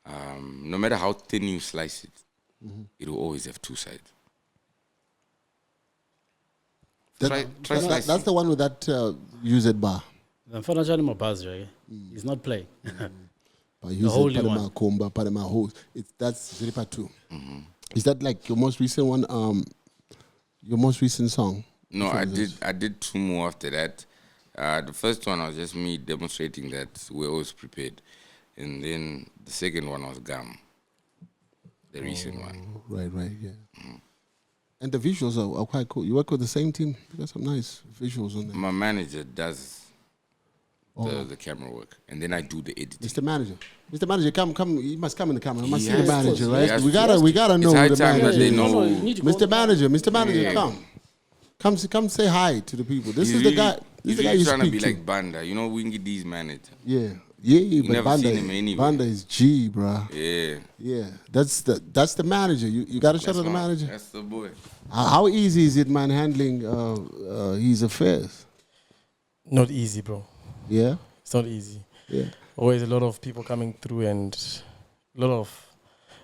Speaker 1: No matter how thin you slice it, it will always have two sides. Try slicing.
Speaker 4: That's the one with that UZ bar.
Speaker 5: He's not playing.
Speaker 4: But UZ
Speaker 5: holy one.
Speaker 4: Parema Komba, Parema Hose. That's Ziripa too. Is that like your most recent one? Your most recent song?
Speaker 1: No, I did two more after that. The first one was just me demonstrating that we're always prepared. And then the second one was Gam, the recent one.
Speaker 4: Right, yeah. And the visuals are quite cool. You work with the same team? You got some nice visuals on there.
Speaker 1: My manager does the camera work, and then I do the editing.
Speaker 4: Mr. Manager, come. You must come in the camera. I must see
Speaker 1: Yes,
Speaker 4: the manager,
Speaker 1: he
Speaker 4: right?
Speaker 1: has
Speaker 4: We
Speaker 1: to.
Speaker 4: gotta know
Speaker 1: It's high
Speaker 4: who the
Speaker 1: time that
Speaker 4: manager
Speaker 1: they
Speaker 4: is.
Speaker 1: know.
Speaker 5: you need to go
Speaker 4: Mr. Manager,
Speaker 1: Yeah.
Speaker 4: come say hi to the people. This
Speaker 1: He's
Speaker 4: is
Speaker 1: really,
Speaker 4: the guy. This is
Speaker 1: he's
Speaker 4: the guy
Speaker 1: really
Speaker 4: you
Speaker 1: trying to
Speaker 4: speak
Speaker 1: be
Speaker 4: to.
Speaker 1: like Banda, Wingy D's manager.
Speaker 4: Yeah, but
Speaker 1: never
Speaker 4: Banda,
Speaker 1: seen him anywhere.
Speaker 4: Banda is G, bruh.
Speaker 1: Yeah.
Speaker 4: That's the manager. You got to shout out the manager.
Speaker 1: That's the boy.
Speaker 4: How easy is it, man, handling his affairs?
Speaker 6: Not easy, bro.
Speaker 4: Yeah,
Speaker 6: It's not easy.
Speaker 4: yeah.
Speaker 6: Always a lot of people coming through and a lot of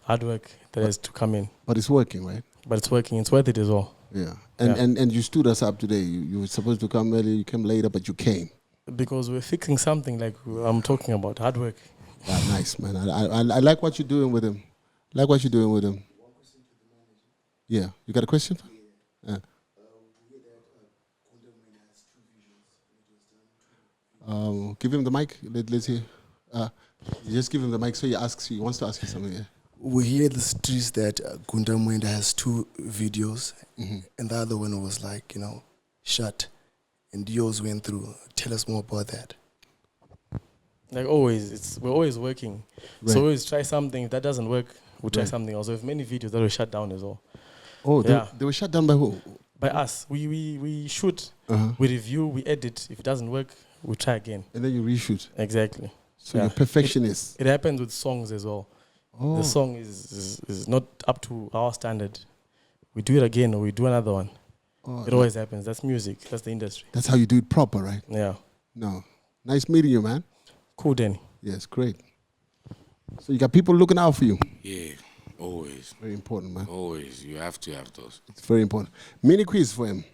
Speaker 6: hard work that has to come in.
Speaker 4: But it's working, right?
Speaker 6: But it's working. It's worth it as well.
Speaker 4: Yeah. And you stood us up today. You were supposed to come earlier. You came later, but you came.
Speaker 6: Because we're fixing something like I'm talking about, hard work.
Speaker 4: Yeah, nice, man. I like what you're doing with him. Yeah. You got a question? Yeah. Give him the mic. Let's hear. Just give him the mic so he wants to ask you something. Yeah.
Speaker 7: We hear the streets that Gunda Mwenda has 2 videos, and the other one was like, shut, and yours went through. Tell us more about that.
Speaker 6: Like always, we're always working.
Speaker 4: Right.
Speaker 6: So we always try something. If that doesn't work, we'll try something else. We have many videos that were shut down as well.
Speaker 4: Oh,
Speaker 6: Yeah.
Speaker 4: they were shut down by who?
Speaker 6: By us. We shoot, we review, we edit. If it doesn't work, we try again.
Speaker 4: And then you reshoot.
Speaker 6: Exactly.
Speaker 4: So you're perfectionist.
Speaker 6: It happens with songs as well.
Speaker 4: Oh.
Speaker 6: The song is not up to our standard. We do it again or we do another one.
Speaker 4: Oh,
Speaker 6: It always happens. That's music. That's the industry.
Speaker 4: That's how you do it proper, right?
Speaker 6: Yeah.
Speaker 4: No. Nice meeting you, man.
Speaker 6: Cool, Denny.
Speaker 4: Yes, great. So you got people looking out for you.
Speaker 1: Yeah, always.
Speaker 4: Very important, man.
Speaker 1: Always. You have to have those.
Speaker 4: It's very important. Mini quiz for him.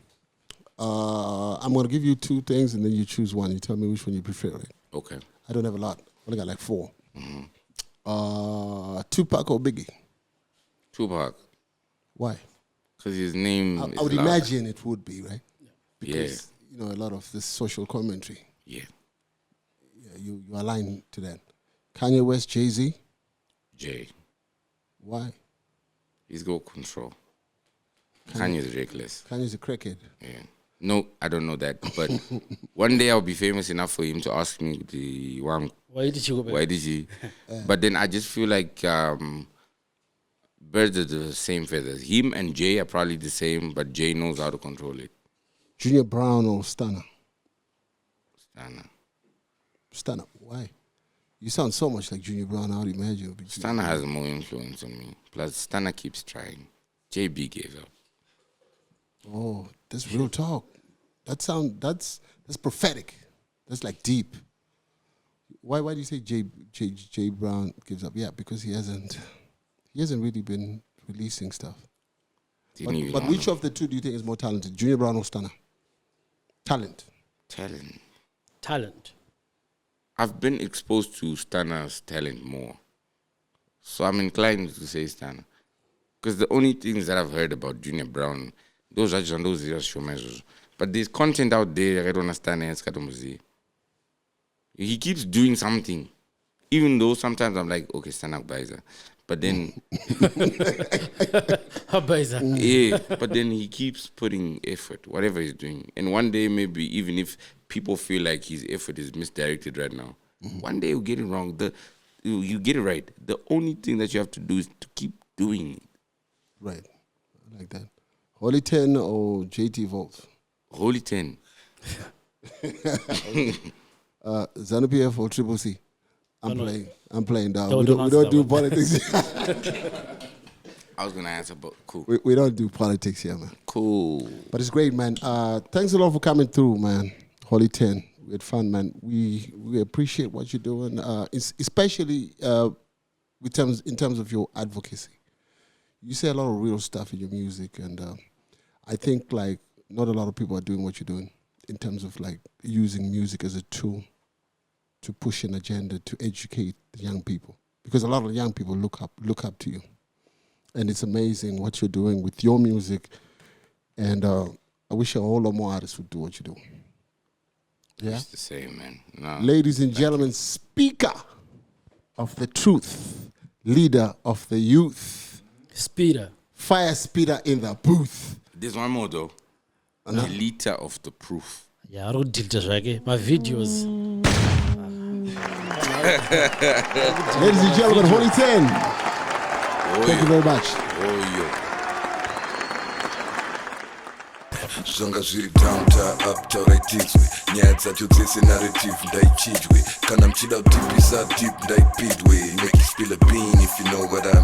Speaker 4: I'm going to give you 2 things and then you choose one. You tell me which one you prefer, right?
Speaker 1: Okay.
Speaker 4: I don't have a lot. I only got like 4. Tupac or Biggie?
Speaker 1: Tupac.
Speaker 4: Why?
Speaker 1: Because his name
Speaker 4: I
Speaker 1: is
Speaker 4: would
Speaker 1: loud.
Speaker 4: imagine it would be, right?
Speaker 1: Yeah.
Speaker 4: Because, a lot of this social commentary.
Speaker 1: Yeah.
Speaker 4: Yeah, you align to that. Kanye West, Jay-Z?
Speaker 1: Jay.
Speaker 4: Why?
Speaker 1: He's got control. Kanye's reckless.
Speaker 4: Kanye's a crackhead.
Speaker 1: Yeah. No, I don't know that. But one day I'll be famous enough for him to ask me the one.
Speaker 5: Why did you go back?
Speaker 1: Why did he? But then I just feel like birds are the same feathers. Him and Jay are probably the same, but Jay knows how to control it.
Speaker 4: Junior Brown or Stunner?
Speaker 1: Stunner.
Speaker 4: Stunner. Why? You sound so much like Junior Brown. I would imagine it would be
Speaker 1: Stunner has more influence on me. Plus, Stunner keeps trying. JB gave up.
Speaker 4: Oh, that's real talk. That's prophetic. That's like deep. Why do you say J Brown gives up? Yeah, because he hasn't really been releasing stuff. But which of the 2 do you think is more talented, Junior Brown or Stunner? Talent.
Speaker 1: I've been exposed to Stunner's talent more. So I'm inclined to say Stunner. Because the only things that I've heard about Junior Brown, those are just show measures. But there's content out there I don't understand. He keeps doing something. Even though sometimes I'm like, okay, Stunner Baiza. But then yeah, but then he keeps putting effort, whatever he's doing. And one day, maybe even if people feel like his effort is misdirected right now, one day he'll get it wrong. you get it right. The only thing that you have to do is to keep doing it.
Speaker 4: Right. I like that. Holy 10 or JT Voltz?
Speaker 1: Holy 10.
Speaker 4: ZANU PF or Triple C? I'm playing down.
Speaker 5: No,
Speaker 4: We
Speaker 5: don't
Speaker 4: don't
Speaker 5: answer
Speaker 4: do
Speaker 5: that one.
Speaker 4: politics.
Speaker 1: I was gonna answer, but cool.
Speaker 4: we don't do politics here, man.
Speaker 1: Cool.
Speaker 4: But it's great, man. Thanks a lot for coming through, man. Holy 10. We had fun, man. We appreciate what you're doing, especially in terms of your advocacy. You say a lot of real stuff in your music, and I think like not a lot of people are doing what you're doing in terms of like using music as a tool to push an agenda to educate the young people, because a lot of young people look up to you, and it's amazing what you're doing with your music. And I wish a whole lot more artists would do what you do. Yeah,
Speaker 1: It's the same, man. No.
Speaker 4: ladies and gentlemen, speaker of the truth, leader of the youth,
Speaker 5: Speeder.
Speaker 4: fire speeder in the booth.
Speaker 1: There's one more though. The liter of the proof.
Speaker 5: Yeah, I don't deal just right. My videos.
Speaker 4: Ladies and gentlemen, Holy 10. Thank you very much.
Speaker 1: Oh, yo.
Speaker 2: zvanga zviri downta uptauraitigzwe nyaya dzacho dzese narrative ndaichidwe kana muchida kutipisa deep ndaipidwe make you spill a bean if you know what I